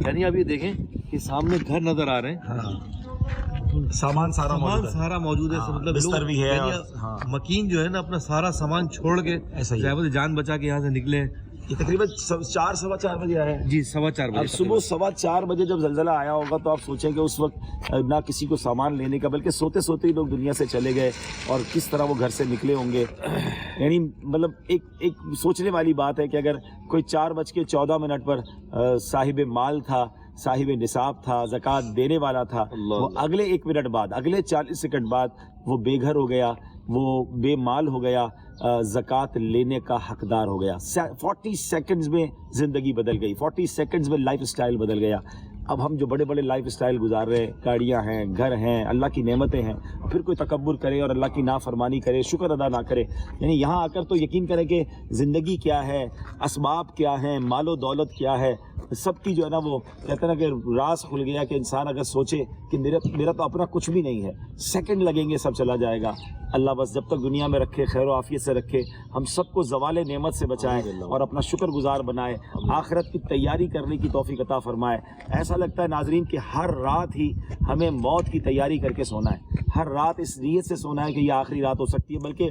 یعنی اب یہ دیکھیں کہ سامنے گھر نظر آ رہے ہیں, سامان سارا موجود ہے. مطلب بستر بھی ہے, مکین جو ہے نا اپنا سارا سامان چھوڑ کے ڈرائیور جان بچا کے یہاں سے نکلے. یہ تقریباً 4 سوا 4 بجے آیا ہے. جی 4:15 بجے. اب صبح 4:15 بجے جب زلزلہ آیا ہوگا تو آپ سوچیں کہ اس وقت نہ کسی کو سامان لینے کا, بلکہ سوتے سوتے ہی لوگ دنیا سے چلے گئے, اور کس طرح وہ گھر سے نکلے ہوں گے. یعنی مطلب ایک سوچنے والی بات ہے کہ اگر کوئی 4:14 پر صاحب مال تھا, صاحب نصاب تھا, زکوٰۃ دینے والا تھا, وہ اگلے 1 منٹ بعد, اگلے 40 سیکنڈ بعد وہ بے گھر ہو گیا, وہ بے مال ہو گیا, زکوٰۃ لینے کا حقدار ہو گیا. 40 سیکنڈز میں زندگی بدل گئی, 40 سیکنڈز میں لائف اسٹائل بدل گیا. اب ہم جو بڑے بڑے لائف اسٹائل گزار رہے ہیں, گاڑیاں ہیں, گھر ہیں, اللہ کی نعمتیں ہیں, پھر کوئی تکبر کرے اور اللہ کی نافرمانی کرے, شکر ادا نہ کرے. یعنی یہاں آ کر تو یقین کریں کہ زندگی کیا ہے, اسباب کیا ہیں, مال و دولت کیا ہے, سب کی جو ہے نا وہ کہتے ہیں نا کہ راز کھل گیا کہ انسان اگر سوچے کہ میرا تو اپنا کچھ بھی نہیں ہے, سیکنڈ لگیں گے سب چلا جائے گا. اللہ بس جب تک دنیا میں رکھے, خیر و عافیت سے رکھے, ہم سب کو زوال نعمت سے بچائے اور اپنا شکر گزار بنائے, آخرت کی تیاری کرنے کی توفیق عطا فرمائے. ایسا لگتا ہے ناظرین کہ ہر رات ہی ہمیں موت کی تیاری کر کے سونا ہے, ہر رات اس نیت سے سونا ہے کہ یہ آخری رات ہو سکتی ہے, بلکہ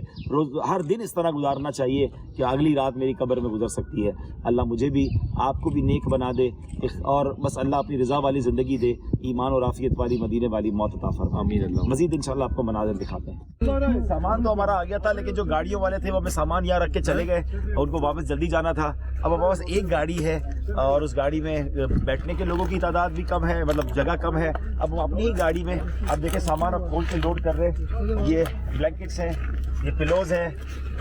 ہر دن اس طرح گزارنا چاہیے کہ اگلی رات میری قبر میں گزر سکتی ہے. اللہ مجھے بھی, آپ کو بھی نیک بنا دے, اور بس اللہ اپنی رضا والی زندگی دے, ایمان اور عافیت والی مدینے والی موت عطا فرمائے. آمین. اللہ مزید انشاءاللہ آپ کو مناظر دکھاتے ہیں. سامان تو ہمارا آ گیا تھا, لیکن جو گاڑیوں والے تھے وہ ہمیں سامان یہاں رکھ کے چلے گئے, اور ان کو واپس جلدی جانا تھا. اب ہمارے پاس ایک گاڑی ہے, اور اس گاڑی میں بیٹھنے کے لوگوں کی تعداد بھی کم ہے, مطلب جگہ کم ہے. اب ہم اپنی ہی گاڑی میں, اب دیکھیں سامان اب کھول پہ لوڈ کر رہے ہیں. یہ بلینکٹس ہیں, یہ پلوز ہیں,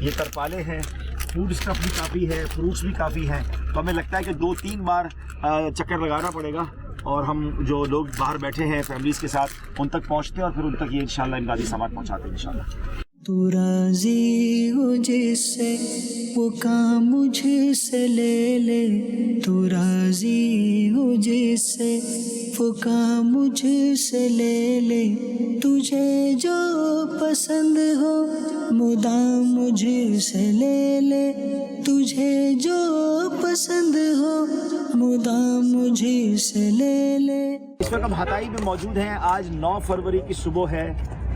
یہ ترپالے ہیں, فوڈ اسٹف بھی کافی ہے, فروٹس بھی کافی ہیں. تو ہمیں لگتا ہے کہ 2-3 بار چکر لگانا پڑے گا اور ہم جو لوگ باہر بیٹھے ہیں فیملیز کے ساتھ ان تک پہنچتے ہیں اور پھر ان تک یہ انشاءاللہ امدادی سامان پہنچاتے ہیں انشاءاللہ. تو راضی ہو جس سے وہ کام مجھ سے لے لے, تو راضی ہو جس سے وہ کام مجھ سے لے لے, تجھے جو پسند ہو مدام مجھ سے لے لے, تجھے جو پسند ہو مدام مجھ سے لے لے. اس وقت ہم ہتائی میں موجود ہیں. آج 9 فروری کی صبح ہے.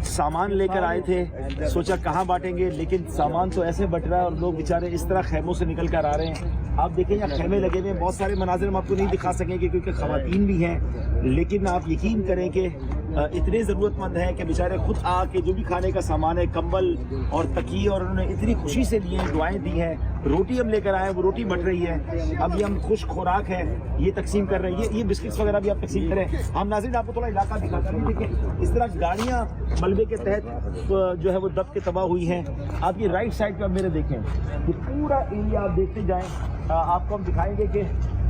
سامان لے کر آئے تھے, سوچا کہاں بانٹیں گے, لیکن سامان تو ایسے بٹ رہا ہے اور لوگ بیچارے اس طرح خیموں سے نکل کر آ رہے ہیں. آپ دیکھیں یہاں خیمے لگے ہوئے ہیں. بہت سارے مناظر ہم آپ کو نہیں دکھا سکیں گے کیونکہ خواتین بھی ہیں, لیکن آپ یقین کریں کہ اتنے ضرورت مند ہیں کہ بیچارے خود آ کے جو بھی کھانے کا سامان ہے, کمبل اور تکیے, اور انہوں نے اتنی خوشی سے لیے ہیں, دعائیں دی ہیں. روٹی ہم لے کر آئے ہیں, وہ روٹی بٹ رہی ہے. اب یہ ہم خوش خوراک ہے یہ تقسیم کر رہے ہیں. یہ بسکٹس وغیرہ بھی آپ تقسیم کریں. ہم ناظرین آپ کو تھوڑا علاقہ دکھاتا ہیں. دیکھیں اس طرح گاڑیاں ملبے کے تحت جو ہے وہ دب کے تباہ ہوئی ہیں. آپ یہ رائٹ سائڈ پہ میرے دیکھیں, یہ پورا ایریا آپ دیکھتے جائیں. آپ کو ہم دکھائیں گے کہ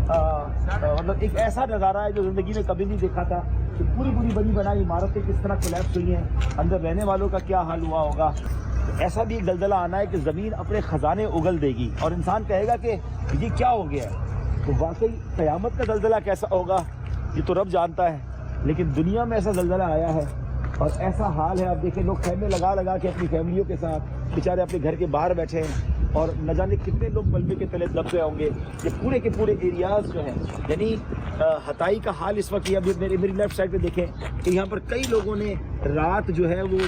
مطلب ایک ایسا نظارہ ہے جو زندگی میں کبھی نہیں دیکھا تھا کہ پوری بنی بنائی عمارتیں کس طرح کولیپس ہوئی ہیں. اندر رہنے والوں کا کیا حال ہوا ہوگا. ایسا بھی ایک دلدلہ آنا ہے کہ زمین اپنے خزانے اگل دے گی اور انسان کہے گا کہ یہ کیا ہو گیا ہے. تو واقعی قیامت کا زلزلہ کیسا ہوگا یہ تو رب جانتا ہے, لیکن دنیا میں ایسا زلزلہ آیا ہے اور ایسا حال ہے. آپ دیکھیں لوگ خیمے لگا کے اپنی فیملیوں کے ساتھ بیچارے اپنے گھر کے باہر بیٹھے ہیں اور نہ جانے کتنے لوگ ملبے کے تلے دب گئے ہوں گے. یہ پورے کے پورے ایریاز جو ہیں, یعنی ہتائی کا حال اس وقت یہ ابھی میری لیفٹ سائڈ پہ دیکھیں کہ یہاں پر کئی لوگوں نے رات جو ہے وہ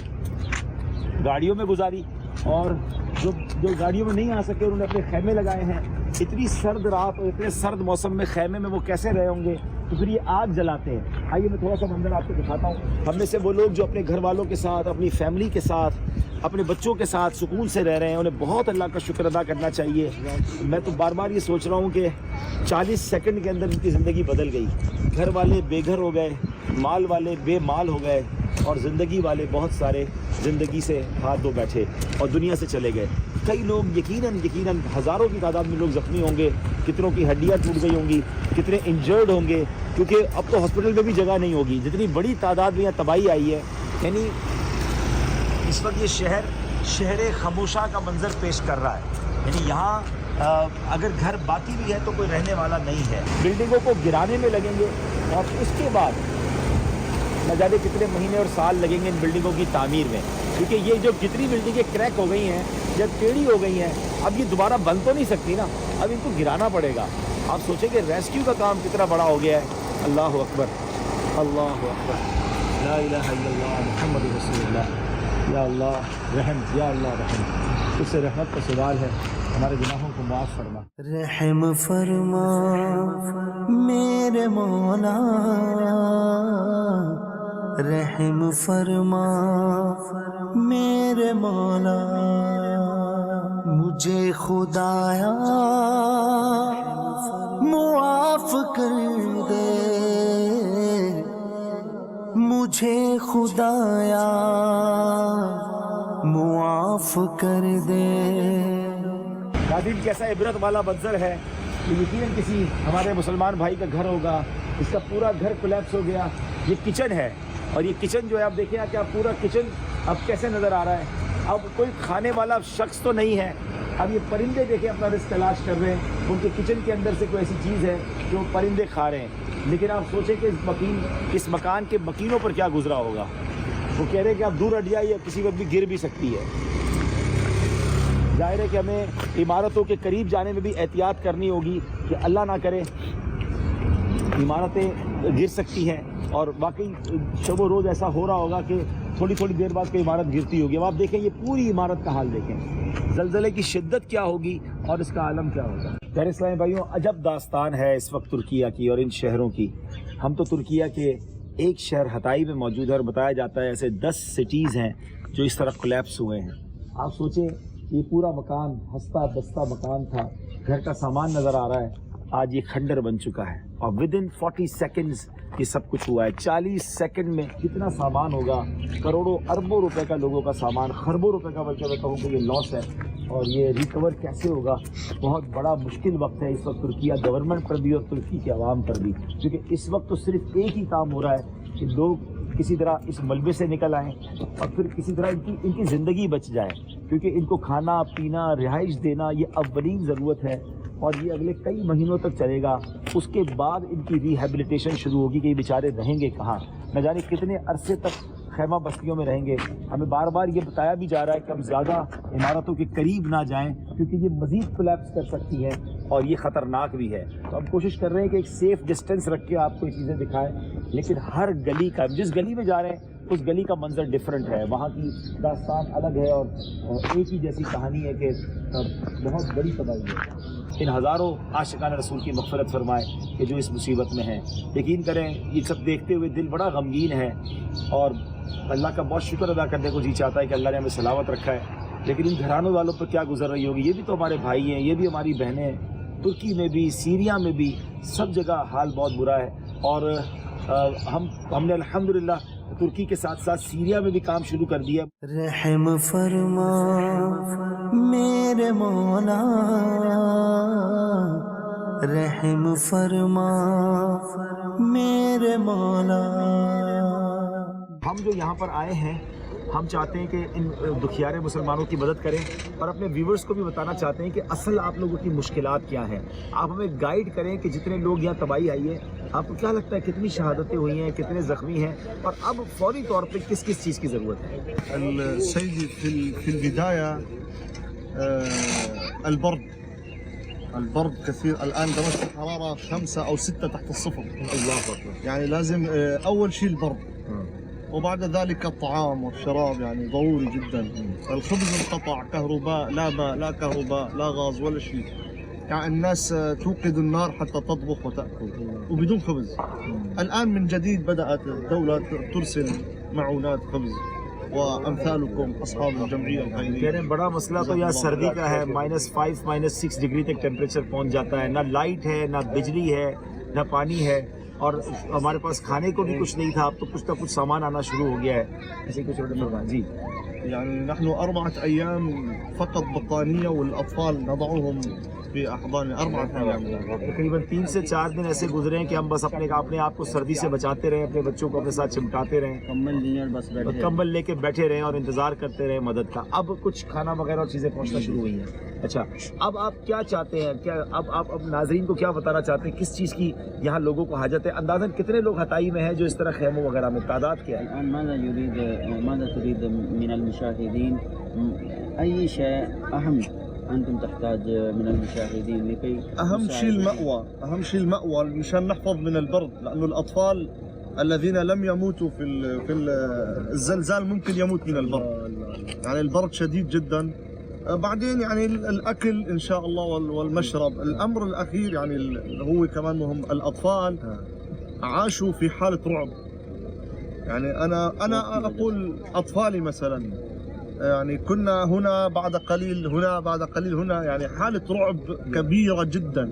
گاڑیوں میں گزاری, اور جو گاڑیوں میں نہیں آ سکے انہوں نے اپنے خیمے لگائے ہیں. اتنی سرد رات اور اتنے سرد موسم میں خیمے میں وہ کیسے رہے ہوں گے, تو پھر یہ آگ جلاتے ہیں. آئیے میں تھوڑا سا منظر آپ کو دکھاتا ہوں. ہم میں سے وہ لوگ جو اپنے گھر والوں کے ساتھ, اپنی فیملی کے ساتھ, اپنے بچوں کے ساتھ سکون سے رہ رہے ہیں, انہیں بہت اللہ کا شکر ادا کرنا چاہیے. میں تو بار بار یہ سوچ رہا ہوں کہ 40 سیکنڈ کے اندر ان کی زندگی بدل گئی. گھر والے بے گھر ہو گئے, مال والے بے مال ہو گئے, اور زندگی والے بہت سارے زندگی سے ہاتھ دھو بیٹھے اور دنیا سے چلے گئے. کئی لوگ یقیناً ہزاروں کی تعداد میں لوگ زخمی ہوں گے, کتنوں کی ہڈیاں ٹوٹ گئی ہوں گی, کتنے انجرڈ ہوں گے, کیونکہ اب تو ہاسپٹل میں بھی جگہ نہیں ہوگی. جتنی بڑی تعداد میں یہاں تباہی آئی ہے, یعنی اس وقت یہ شہر خاموشہ کا منظر پیش کر رہا ہے. یعنی یہاں اگر گھر باقی بھی ہے تو کوئی رہنے والا نہیں ہے. بلڈنگوں کو گرانے میں لگیں گے اور اس کے بعد نہ جانے کتنے مہینے اور سال لگیں گے ان بلڈنگوں کی تعمیر میں, کیونکہ یہ جو جتنی بلڈنگیں کریک ہو گئی ہیں یا ٹیڑھی ہو گئی ہیں, اب یہ دوبارہ بن تو نہیں سکتی نا, اب ان کو گرانا پڑے گا. آپ سوچیں کہ ریسکیو کا کام کتنا بڑا ہو گیا ہے. اللہ اکبر, اللہ اکبر, لا الہ الا اللہ محمد رسول اللہ. یا اللہ رحم, یا اللہ رحم, اس سے رحمت کا سوال ہے, ہمارے گناہوں کو معاف فرما. رحم فرما میرے مولا, رحم فرما میرے مولا, مجھے خدایا معاف کر دے, مجھے خدایا معاف کر دے. ناظرین کیسا عبرت والا منظر ہے. یہ یقیناً کسی ہمارے مسلمان بھائی کا گھر ہوگا, اس کا پورا گھر کولیپس ہو گیا. یہ کچن ہے اور یہ کچن جو ہے آپ دیکھیں کہ آپ پورا کچن اب کیسے نظر آ رہا ہے. اب کوئی کھانے والا شخص تو نہیں ہے. اب یہ پرندے دیکھیں اپنا رزق تلاش کر رہے ہیں, ان کے کچن کے اندر سے کوئی ایسی چیز ہے جو پرندے کھا رہے ہیں. لیکن آپ سوچیں کہ اس مکان کے مکینوں پر کیا گزرا ہوگا. وہ کہہ رہے ہیں کہ آپ دور ہٹ جائیے, کسی وقت بھی گر بھی سکتی ہے. ظاہر ہے کہ ہمیں عمارتوں کے قریب جانے میں بھی احتیاط کرنی ہوگی کہ اللہ نہ کرے عمارتیں گر سکتی ہیں, اور واقعی شب و روز ایسا ہو رہا ہوگا کہ تھوڑی تھوڑی دیر بعد کوئی عمارت گرتی ہوگی. اب آپ دیکھیں یہ پوری عمارت کا حال دیکھیں, زلزلے کی شدت کیا ہوگی اور اس کا عالم کیا ہوگا. پیارے اسلامی بھائیوں, عجب داستان ہے اس وقت ترکیہ کی اور ان شہروں کی. ہم تو ترکیہ کے ایک شہر ہتائی میں موجود ہے اور بتایا جاتا ہے ایسے 10 سٹیز ہیں جو اس طرح کولیپس ہوئے ہیں. آپ سوچیں یہ پورا مکان ہستہ بستہ مکان تھا, گھر کا سامان نظر آ رہا ہے, آج یہ کھنڈر بن چکا ہے. اور ود ان 40 سیکنڈز یہ سب کچھ ہوا ہے. 40 سیکنڈ میں کتنا سامان ہوگا, کروڑوں اربوں روپے کا لوگوں کا سامان, خربوں روپے کا, بلکہ میں کہوں کہ یہ لاس ہے, اور یہ ریکور کیسے ہوگا. بہت بڑا مشکل وقت ہے اس وقت ترکیہ گورنمنٹ پر بھی اور ترکی کے عوام پر بھی, کیونکہ اس وقت تو صرف ایک ہی کام ہو رہا ہے کہ لوگ کسی طرح اس ملبے سے نکل آئیں اور پھر کسی طرح ان کی زندگی بچ جائے, کیونکہ ان کو کھانا پینا رہائش دینا یہ اولین ضرورت ہے, اور یہ اگلے کئی مہینوں تک چلے گا. اس کے بعد ان کی ریہیبلیٹیشن شروع ہوگی کہ یہ بیچارے رہیں گے کہاں, نہ جانے کتنے عرصے تک خیمہ بستیوں میں رہیں گے. ہمیں بار بار یہ بتایا بھی جا رہا ہے کہ ہم زیادہ عمارتوں کے قریب نہ جائیں کیونکہ یہ مزید کولیپس کر سکتی ہیں اور یہ خطرناک بھی ہے. تو ہم کوشش کر رہے ہیں کہ ایک سیف ڈسٹینس رکھ کے آپ کو یہ چیزیں دکھائیں, لیکن ہر گلی کا, جس گلی میں جا رہے ہیں اس گلی کا منظر ڈیفرنٹ ہے, وہاں کی داستان الگ ہے, اور ایک ہی جیسی کہانی ہے کہ بہت بڑی تباہی ہے. ان ہزاروں عاشقان رسول کی مغفرت فرمائے کہ جو اس مصیبت میں ہیں. یقین کریں یہ سب دیکھتے ہوئے دل بڑا غمگین ہے, اور اللہ کا بہت شکر ادا کرنے کو جی چاہتا ہے کہ اللہ نے ہمیں سلامت رکھا ہے. لیکن ان گھرانوں والوں پر کیا گزر رہی ہوگی, یہ بھی تو ہمارے بھائی ہیں, یہ بھی ہماری بہنیں ہیں. ترکی میں بھی, سیریا میں بھی, سب جگہ حال بہت برا ہے. اور ہم نے الحمدللہ ترکی کے ساتھ ساتھ سیریا میں بھی کام شروع کر دیا. رحم فرما میرے مولا, رحم فرما میرے مولا. ہم جو یہاں پر آئے ہیں, ہم چاہتے ہیں کہ ان دکھیارے مسلمانوں کی مدد کریں, اور اپنے ویورز کو بھی بتانا چاہتے ہیں کہ اصل آپ لوگوں کی مشکلات کیا ہیں. آپ ہمیں گائیڈ کریں کہ جتنے لوگ یہاں تباہی آئی ہے, آپ کو کیا لگتا ہے کتنی شہادتیں ہوئی ہیں, کتنے زخمی ہیں, اور اب فوری طور پہ کس کس چیز کی ضرورت ہے. سيدي في البداية البرد كثير. الآن درجة الحرارة 5 أو 6 تحت الصفر. اللہ اکبر. يعني لازم أول شيء البرد، وبعد ذلك الطعام والشراب يعني ضروري جدا. الخبز انقطع، كهرباء لا ماء لا كهرباء لا غاز ولا شيء. يعني الناس توقد النار حتى تطبخ وتأكل وبدون خبز. الآن من جديد بدأت الدولة ترسل معونات خبز وامثالكم اصحاب الجمعيه الخيريه. کہہ رہے ہیں بڑا مسئلہ تو یہاں سردی کا ہے, -5 -6 ڈگری تک ٹیمپریچر پہنچ جاتا ہے. نہ لائٹ ہے, نہ بجلی ہے, نہ پانی ہے, اور ہمارے پاس کھانے کو بھی کچھ نہیں تھا. اب تو کچھ نہ کچھ سامان آنا شروع ہو گیا ہے. ایسے کچھ جی. يعني نحن 4 أيام فقط بطانية والأطفال نضعهم في أحضان 4 أيام. تقریباً 3 سے 4 دن ایسے گزرے ہیں کہ ہم بس اپنے آپ کو سردی سے بچاتے رہیں, اپنے بچوں کو اپنے ساتھ چمٹاتے رہیں, کمبل لے کے بیٹھے رہیں اور انتظار کرتے رہیں مدد کا. اب کچھ کھانا وغیرہ اور چیزیں پہنچنا شروع ہوئی ہیں. اچھا, اب آپ کیا چاہتے ہیں, کیا اب ناظرین کو کیا بتانا چاہتے ہیں, کس چیز کی یہاں لوگوں کو حاجت ہے؟ اندازاً کتنے لوگ ہتائی میں ہیں جو اس طرح خیموں وغیرہ میں, تعداد کیا ہے؟ ماذا تريد من المشاهدين؟ أي شيء أهم أنتم تحتاج من المشاهدين لكي أهم شيء المأوى، أهم شيء المأوى مشان نحفظ من البرد، لأنه الأطفال الذين لم يموتوا في الزلزال ممكن يموت من البرد. يعني البرد شديد جدا. بعدين يعني الأكل إن شاء الله والمشرب. الأمر الأخير يعني هو كمان مهم، الأطفال عاشوا في حالة رعب. يعني أنا أقول أطفالي مثلا يعني كنا هنا بعد قليل هنا بعد قليل هنا، يعني حالة رعب كبيرة جدا.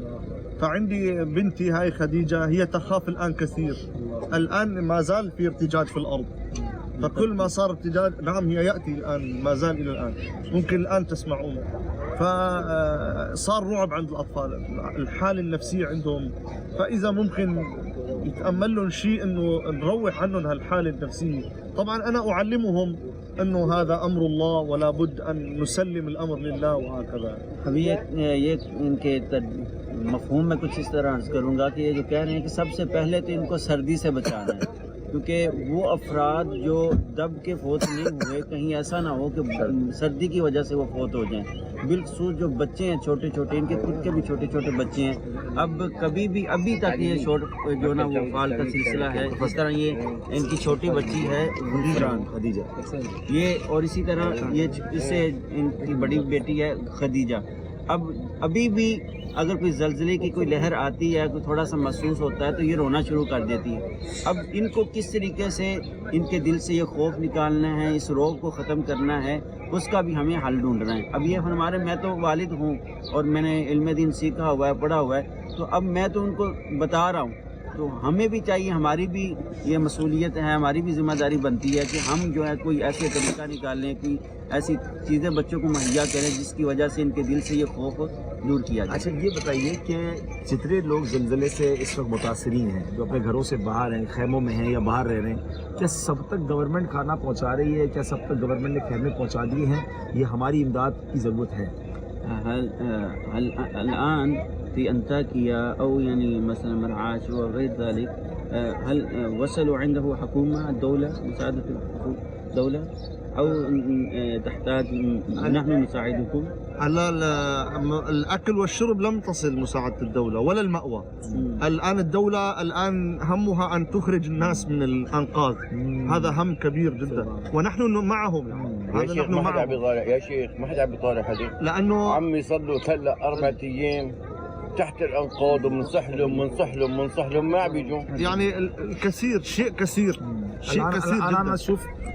فعندي بنتي هاي خديجة هي تخاف الآن كثير. الآن ما زال في ارتجاج في الأرض، فكل ما صار ارتجاج نعم هي يأتي الآن ما زال إلى الآن، ممكن الآن تسمعونه. فصار رعب عند الأطفال، الحالة النفسية عندهم. فإذا ممكن يتأمل لهم شيء إنه نروح عنهم هالحالة النفسية. طبعا أنا أعلمهم إنه هذا أمر الله ولا بد أن نسلم الأمر لله وهكذا. ابھی یہ ان کے مفہوم میں کچھ اس طرح عرض کروں گا کہ یہ جو کہہ رہے ہیں کہ سب سے پہلے تو ان کو سردی سے بچانا ہے، کیونکہ وہ افراد جو دب کے فوت نہیں ہوئے کہیں ایسا نہ ہو کہ سردی کی وجہ سے وہ فوت ہو جائیں. بالخصوص جو بچے ہیں چھوٹے چھوٹے، ان کے خود کے بھی چھوٹے چھوٹے بچے ہیں. اب کبھی بھی ابھی تک یہ جو نا وہ فال کا سلسلہ ہے. اس طرح یہ ان کی چھوٹی بچی ہے خدیجہ، یہ اور اسی طرح یہ اس سے ان کی بڑی بیٹی ہے خدیجہ. اب ابھی بھی اگر کوئی زلزلے کی کوئی لہر آتی ہے، کوئی تھوڑا سا محسوس ہوتا ہے تو یہ رونا شروع کر دیتی ہے. اب ان کو کس طریقے سے ان کے دل سے یہ خوف نکالنا ہے، اس روگ کو ختم کرنا ہے، اس کا بھی ہمیں حل ڈھونڈنا ہے. اب یہ ہمارے، میں تو والد ہوں اور میں نے علم دین سیکھا ہوا ہے، پڑھا ہوا ہے، تو اب میں تو ان کو بتا رہا ہوں تو ہمیں بھی چاہیے, ہماری بھی یہ مسئولیت ہے, ہماری بھی ذمہ داری بنتی ہے کہ ہم جو ہے کوئی ایسے طریقہ نکالیں, کوئی ایسی چیزیں بچوں کو مہیا کریں جس کی وجہ سے ان کے دل سے یہ خوف دور کیا جائے. اچھا یہ بتائیے کہ جتنے لوگ زلزلے سے اس وقت متاثرین ہیں, جو اپنے گھروں سے باہر ہیں, خیموں میں ہیں یا باہر رہ رہے ہیں, کیا سب تک گورنمنٹ کھانا پہنچا رہی ہے؟ کیا سب تک گورنمنٹ نے خیمے پہنچا دیے ہیں؟ یہ ہماری امداد کی ضرورت ہے. الآن في أنطاكيا أو يعني مثلا مرعاش وغير ذلك, هل وصلوا عنده حكومة الدولة مساعدة الدولة أو تحتاج نحن نساعدكم؟ على الأكل والشرب لم تصل مساعدة الدولة ولا المأوى. الآن الدولة الآن همها أن تخرج الناس من الأنقاض, هذا هم كبير جدا ونحن معهم. هذا نحن معهم يا شيخ, ما حدا عم بيطالع حدا, لأنه عمي صار له هلا 4 أيام تحت الأنقاض ومنصحلهم ما عم بيجوا. يعني الكثير شيء كثير شيء كثير جدا. شوف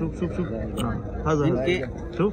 شوف هذا شوف.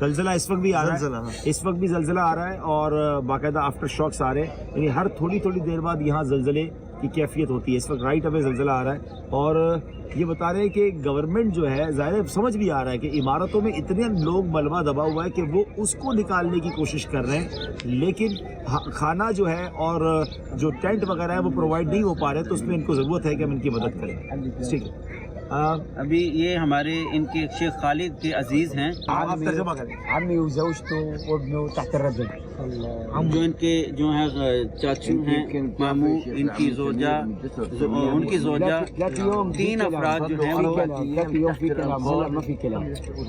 زلزلہ اس وقت بھی آ رہا ہے, اس وقت بھی زلزلہ آ رہا ہے اور باقاعدہ آفٹر شاکس آ رہے ہیں, یعنی ہر تھوڑی دیر بعد یہاں زلزلے کی کیفیت ہوتی ہے. اس وقت رائٹ اوے زلزلہ آ رہا ہے اور یہ بتا رہے ہیں کہ گورنمنٹ جو ہے ظاہر سمجھ بھی آ رہا ہے کہ عمارتوں میں اتنے لوگ ملبہ دبا ہوا ہے کہ وہ اس کو نکالنے کی کوشش کر رہے ہیں, لیکن کھانا جو ہے اور جو ٹینٹ وغیرہ ہے وہ پرووائڈ نہیں ہو پا رہے, تو اس میں ان کو ضرورت ہے کہ ہم ان کی مدد کریں. ٹھیک ہے, ابھی یہ ہمارے ان کے شیخ خالد کے عزیز ہیں, آپ ترجمہ کریں. عمی وزوجته وابنه تحت الرجل. جو ان کے جو ہیں چاچو ہیں ماموں, ان کی زوجہ, ان کی زوجہ, 3 افراد جو ہیں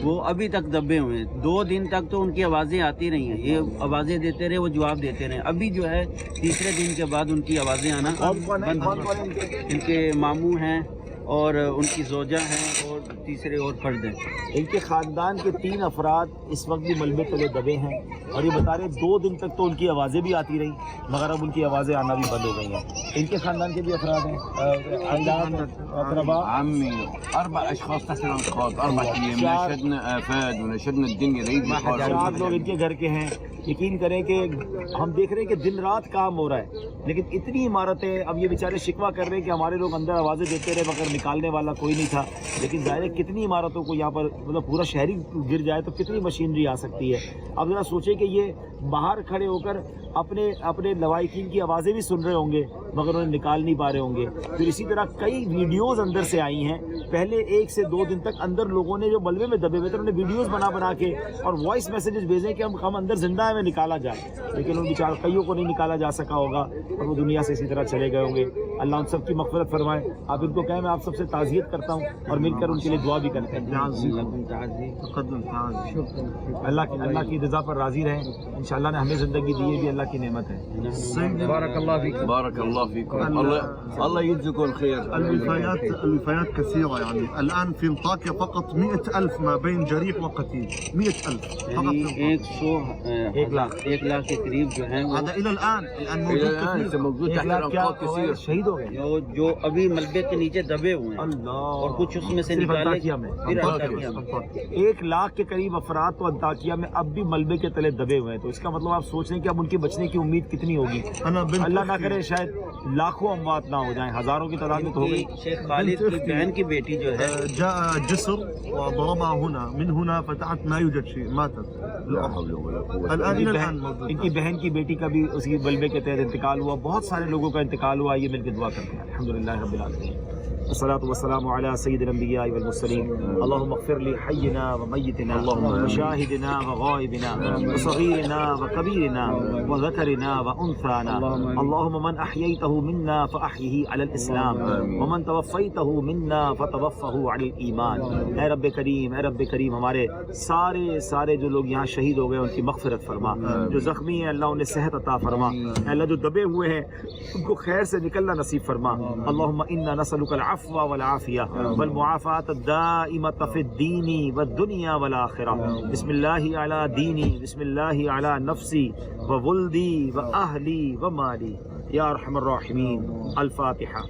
وہ ابھی تک دبے ہوئے ہیں. 2 دن تک تو ان کی آوازیں آتی رہی ہیں, یہ آوازیں دیتے رہے, وہ جواب دیتے رہے. ابھی جو ہے تیسرے دن کے بعد ان کی آوازیں آنا بند ہو گئی. ان کے ماموں ہیں اور ان کی زوجہ ہیں اور تیسرے اور فرد ہیں. ان کے خاندان کے 3 افراد اس وقت بھی ملبے تلے دبے ہیں اور یہ بتا رہے 2 دن تک تو ان کی آوازیں بھی آتی رہی مگر اب ان کی آوازیں آنا بھی بند ہو گئی ہیں. ان کے خاندان کے بھی افراد ہیں, اقرباء. عمي 4 أشخاص تحت الأنقاض 4 أيام, نشدنا آفات ونشدنا الدنيا 4 لوگ ان کے گھر کے ہیں. یقین کریں کہ ہم دیکھ رہے ہیں کہ دن رات کام ہو رہا ہے, لیکن اتنی عمارتیں, اب یہ بیچارے شکوہ کر رہے ہیں کہ ہمارے لوگ اندر آوازیں دیتے رہے مگر نکالنے والا کوئی نہیں تھا. لیکن ظاہر ہے کتنی عمارتوں کو یہاں پر مطلب پورا شہری گر جائے تو کتنی مشینری آ سکتی ہے. اب ذرا سوچیں کہ یہ باہر کھڑے ہو کر اپنے لوائقین کی آوازیں بھی سن رہے ہوں گے مگر انہیں نکال نہیں پا رہے ہوں گے. پھر اسی طرح کئی ویڈیوز اندر سے آئی ہیں. پہلے 1 سے 2 دن تک اندر لوگوں نے جو ملبے میں دبے ہوئے تھے انہوں نے ویڈیوز بنا کے اور وائس میسیجز بھیجے کہ ہم اندر زندہ ہیں, میں نکالا جائے, لیکن ان بیچارے کئیوں کو نہیں نکالا جا سکا ہوگا اور وہ دنیا سے اسی طرح چلے گئے ہوں گے. اللہ ان سب کی مغفرت فرمائے. آپ ان کو کہیں میں آپ سب سے تعزیت کرتا ہوں اور مل کر ان کے لیے دعا بھی کرتے ہیں. اللہ کی رضا پر راضی رہیں. انشاءاللہ نے ہمیں زندگی دی ہے بھی اللہ کی نعمت ہے. بارك الله فيكم الله يجزيكم الخير. الوفيات كثيرة, يعني الآن في انطاكيا فقط 100,000 ما بين جريح وقتيل. 100,000 فقط. 1 لاکھ کے قریب جو ہیں هذا إلى الآن موجود تحت الأنقاض كثير. شہید ہو گئے جو ابھی ملبے کے نیچے دبے ہوئے ہیں اور کچھ اس میں سے نکالے. 1 لاکھ کے قریب افراد تو انطاکیہ میں اب بھی ملبے کے تلے دبے ہوئے ہیں. تو اس کا مطلب آپ سوچ رہے ہیں کہ اب ان کے بچنے کی امید کتنی ہوگی. اللہ نہ کرے شاید لاکھوں اموات نہ ہو جائیں, ہزاروں کی تعداد میں تو ہو گئی. شیخ خالد کی بہن کی بیٹی جو ہے جاء جسر وضربها هنا, من هنا فتحت ما يوجد شيء, ماتت. ان کی بہن کی بیٹی کا بھی اسی ملبے کے تحت انتقال ہوا. بہت سارے لوگوں کا انتقال ہوا. یہ مل کے دعا کرتے ہیں. الحمدللہ رب العالمین. والصلاة والسلام على سيد الأنبياء والمرسلين. اللهم اغفر لي حينا وميتنا وشاهدنا وغائبنا وصغيرنا وكبيرنا وذكرنا وأنثانا. اللهم من أحييته منا فأحيه على الإسلام ومن توفيته منا فتوفه على الإيمان. اے رب کریم ہمارے سارے جو لوگ یہاں شہید ہو گئے ان کی مغفرت فرما. جو زخمی ہیں اللہ انہیں صحت عطا فرما. اللہ جو دبے ہوئے ہیں ان کو خیر سے نکلنا نصیب فرما. اللهم إنا نسألك العفو والعافية والمعافاة الدائمة في الدين والدنيا والآخرة. بسم الله على ديني, بسم الله على نفسي وولدي وأهلي ومالي يا أرحم الراحمين. الفاتحة.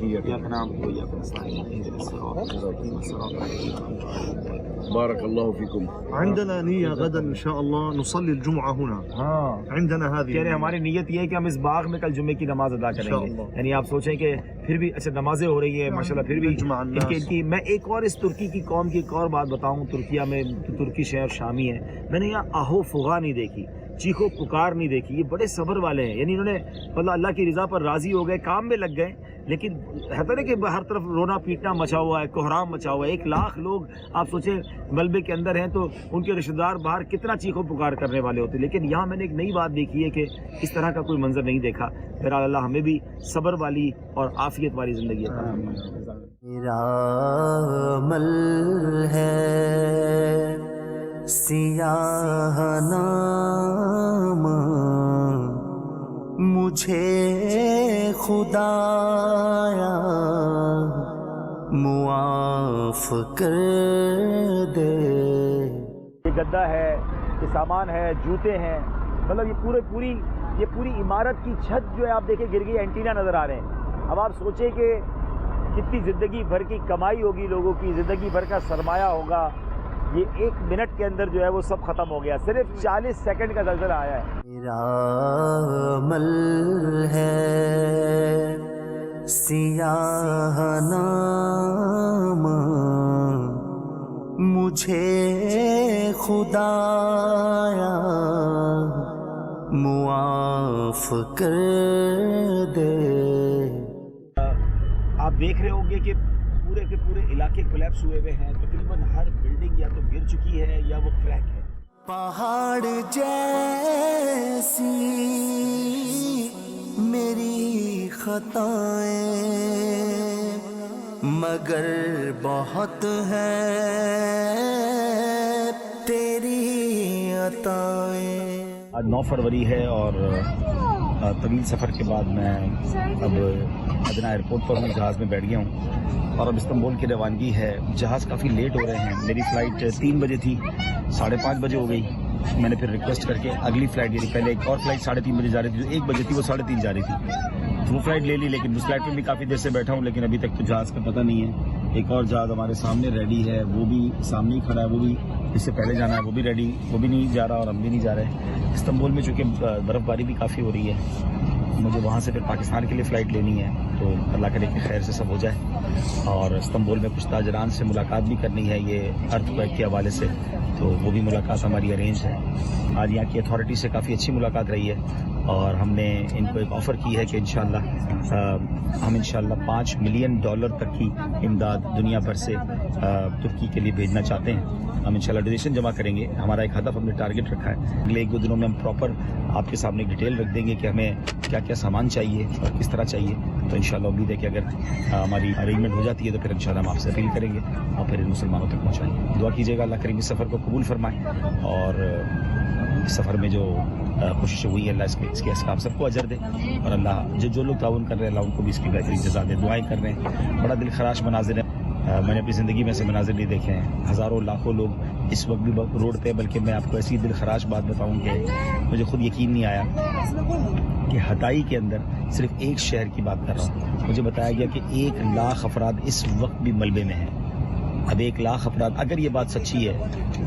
إياك نعبد وإياك نستعين اهدنا الصراط المستقيم صراط الذين أنعمت عليهم. بارك الله فيكم. عندنا نية غدا إن شاء الله نصلي الجمعة هنا. عندنا هذه. کہہ رہے ہیں ہماری نیت یہ ہے کہ ہم اس باغ میں کل جمعے کی نماز ادا کریں گے. یعنی آپ سوچیں کہ پھر بھی اچھا نمازیں ہو رہی ہیں ماشاءاللہ, پھر بھی ان کی میں ایک اور اس ترکی کی قوم کی ایک اور بات بتاؤں. ترکیہ میں ترکی شہر شامی ہے, میں نے یہاں آہو فغا نہیں دیکھی, چیخو پکار نہیں دیکھی. یہ بڑے صبر والے ہیں, یعنی انہوں نے مطلب اللہ کی رضا پر راضی ہو گئے, کام میں لگ گئے, لیکن ہے نا کہ ہر طرف رونا پیٹنا مچا ہوا ہے, کوہرام مچا ہوا ہے. 1 لاکھ لوگ آپ سوچیں ملبے کے اندر ہیں تو ان کے رشتہ دار باہر کتنا چیخو پکار کرنے والے ہوتے. لیکن یہاں میں نے ایک نئی بات دیکھی ہے کہ اس طرح کا کوئی منظر نہیں دیکھا. بہرحال اللہ ہمیں بھی صبر والی اور عافیت والی زندگی عطا فرمائے. میرا عمل ہے سیاہ نامہ, مجھے خدایا معاف کر دے. یہ گدا ہے, یہ سامان ہے, جوتے ہیں, مطلب یہ پوری عمارت کی چھت جو ہے آپ دیکھیں گر گئی, اینٹینا نظر آ رہے ہیں. اب آپ سوچیں کہ کتنی زندگی بھر کی کمائی ہوگی لوگوں کی, زندگی بھر کا سرمایہ ہوگا, یہ 1 منٹ کے اندر جو ہے وہ سب ختم ہو گیا. صرف 40 سیکنڈ کا زلزلہ آیا ہے. میرا عمل ہے سیاہ نامہ, مجھے خدایا معاف کر دے. آپ دیکھ رہے ہوں گے کہ پورے کے پورے علاقے کولیپس ہوئے ہوئے ہیں. تقریباً ہر بلڈنگ یا تو گر چکی ہے یا وہ کریک ہے. پہاڑ جیسی میری خطائیں مگر بہت ہیں تیری عطائیں. آج 9 فروری ہے اور طویل سفر کے بعد میں اب ادنا ایئرپورٹ پر ہوں, جہاز میں بیٹھ گیا ہوں اور اب استنبول کی روانگی ہے. جہاز کافی لیٹ ہو رہے ہیں. میری فلائٹ 3 بجے تھی, 5:30 بجے ہو گئی. میں نے پھر ریکویسٹ کر کے اگلی فلائٹ, یعنی پہلے ایک اور فلائٹ 3:30 بجے جا رہی تھی, جو 1 بجے تھی وہ 3:30 جا رہی تھی, وہ فلائٹ لے لی. لیکن اس فلائٹ میں بھی کافی دیر سے بیٹھا ہوں, لیکن ابھی تک تو جہاز کا پتہ نہیں ہے. ایک اور جہاز ہمارے سامنے ریڈی ہے, وہ بھی سامنے ہی کھڑا ہے, وہ بھی اس سے پہلے جانا ہے, وہ بھی ریڈی, وہ بھی نہیں جا رہا اور ہم بھی نہیں جا رہے. استنبول میں چونکہ برف باری بھی کافی ہو رہی ہے, مجھے وہاں سے پھر پاکستان کے لیے فلائٹ لینی ہے, تو اللہ کرے کہ خیر سے سب ہو جائے. اور استنبول میں کچھ تاجران سے ملاقات بھی کرنی ہے یہ ارتھ کویک کے حوالے سے, تو وہ بھی ملاقات ہماری ارینج ہے. آج یہاں کی اتھارٹی سے کافی اچھی ملاقات رہی ہے اور ہم نے ان کو ایک آفر کی ہے کہ انشاءاللہ ہم انشاءاللہ $5 ملین تک کی امداد دنیا بھر سے ترکی کے لیے بھیجنا چاہتے ہیں. ہم انشاءاللہ ڈونیشن جمع کریں گے. ہمارا ایک ہدف ہم نے ٹارگٹ رکھا ہے. اگلے 1-2 دنوں میں ہم پراپر آپ کے سامنے ڈیٹیل رکھ دیں گے کہ ہمیں کیا کیا سامان چاہیے اور کس طرح چاہیے. تو انشاءاللہ امید ہے کہ اگر ہماری ارینجمنٹ ہو جاتی ہے تو پھر انشاءاللہ ہم آپ سے اپیل کریں گے اور پھر ان مسلمانوں تک پہنچائیں گے. دعا کیجیے گا اللہ کریم اس سفر کو قبول فرمائے اور اس سفر میں جو کوشش ہوئی ہے اللہ اس کے اسباب سب کو اجر دے, اور اللہ جو لوگ تعاون کر رہے ہیں اللہ ان کو بھی اس کی بہترین جزا دے. دعائیں کر رہے ہیں. بڑا دل خراش مناظر ہے, میں نے اپنی زندگی میں ایسے مناظر نہیں دیکھے ہیں. ہزاروں لاکھوں لوگ اس وقت بھی روڈ پہ, بلکہ میں آپ کو ایسی دل خراش بات بتاؤں کہ مجھے خود یقین نہیں آیا کہ ہتائی کے اندر صرف ایک شہر کی بات کر رہا ہوں. مجھے بتایا گیا کہ 1 لاکھ افراد اس وقت بھی ملبے میں ہیں. اب 1 لاکھ افراد, اگر یہ بات سچی ہے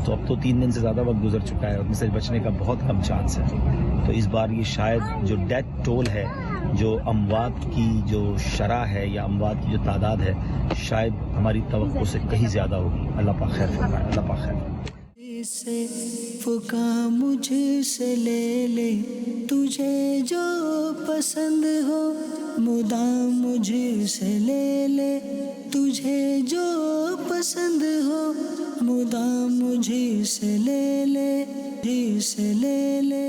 تو اب تو 3 دن سے زیادہ وقت گزر چکا ہے اور ان سے بچنے کا بہت کم چانس ہے. تو اس بار یہ شاید جو ڈیتھ ٹول ہے, جو اموات کی جو شرح ہے یا اموات کی جو تعداد ہے, شاید ہماری توقع سے کہیں زیادہ ہوگی. اللہ پاک خیر فرمائے, اللہ پاک خیر فرمائے. سے پکا مجھ سے لے لے تجھے جو پسند ہو, مدام مجھ سے لے لے تجھے جو پسند ہو, مدام مجھ سے لے لے, مجھ سے لے لے.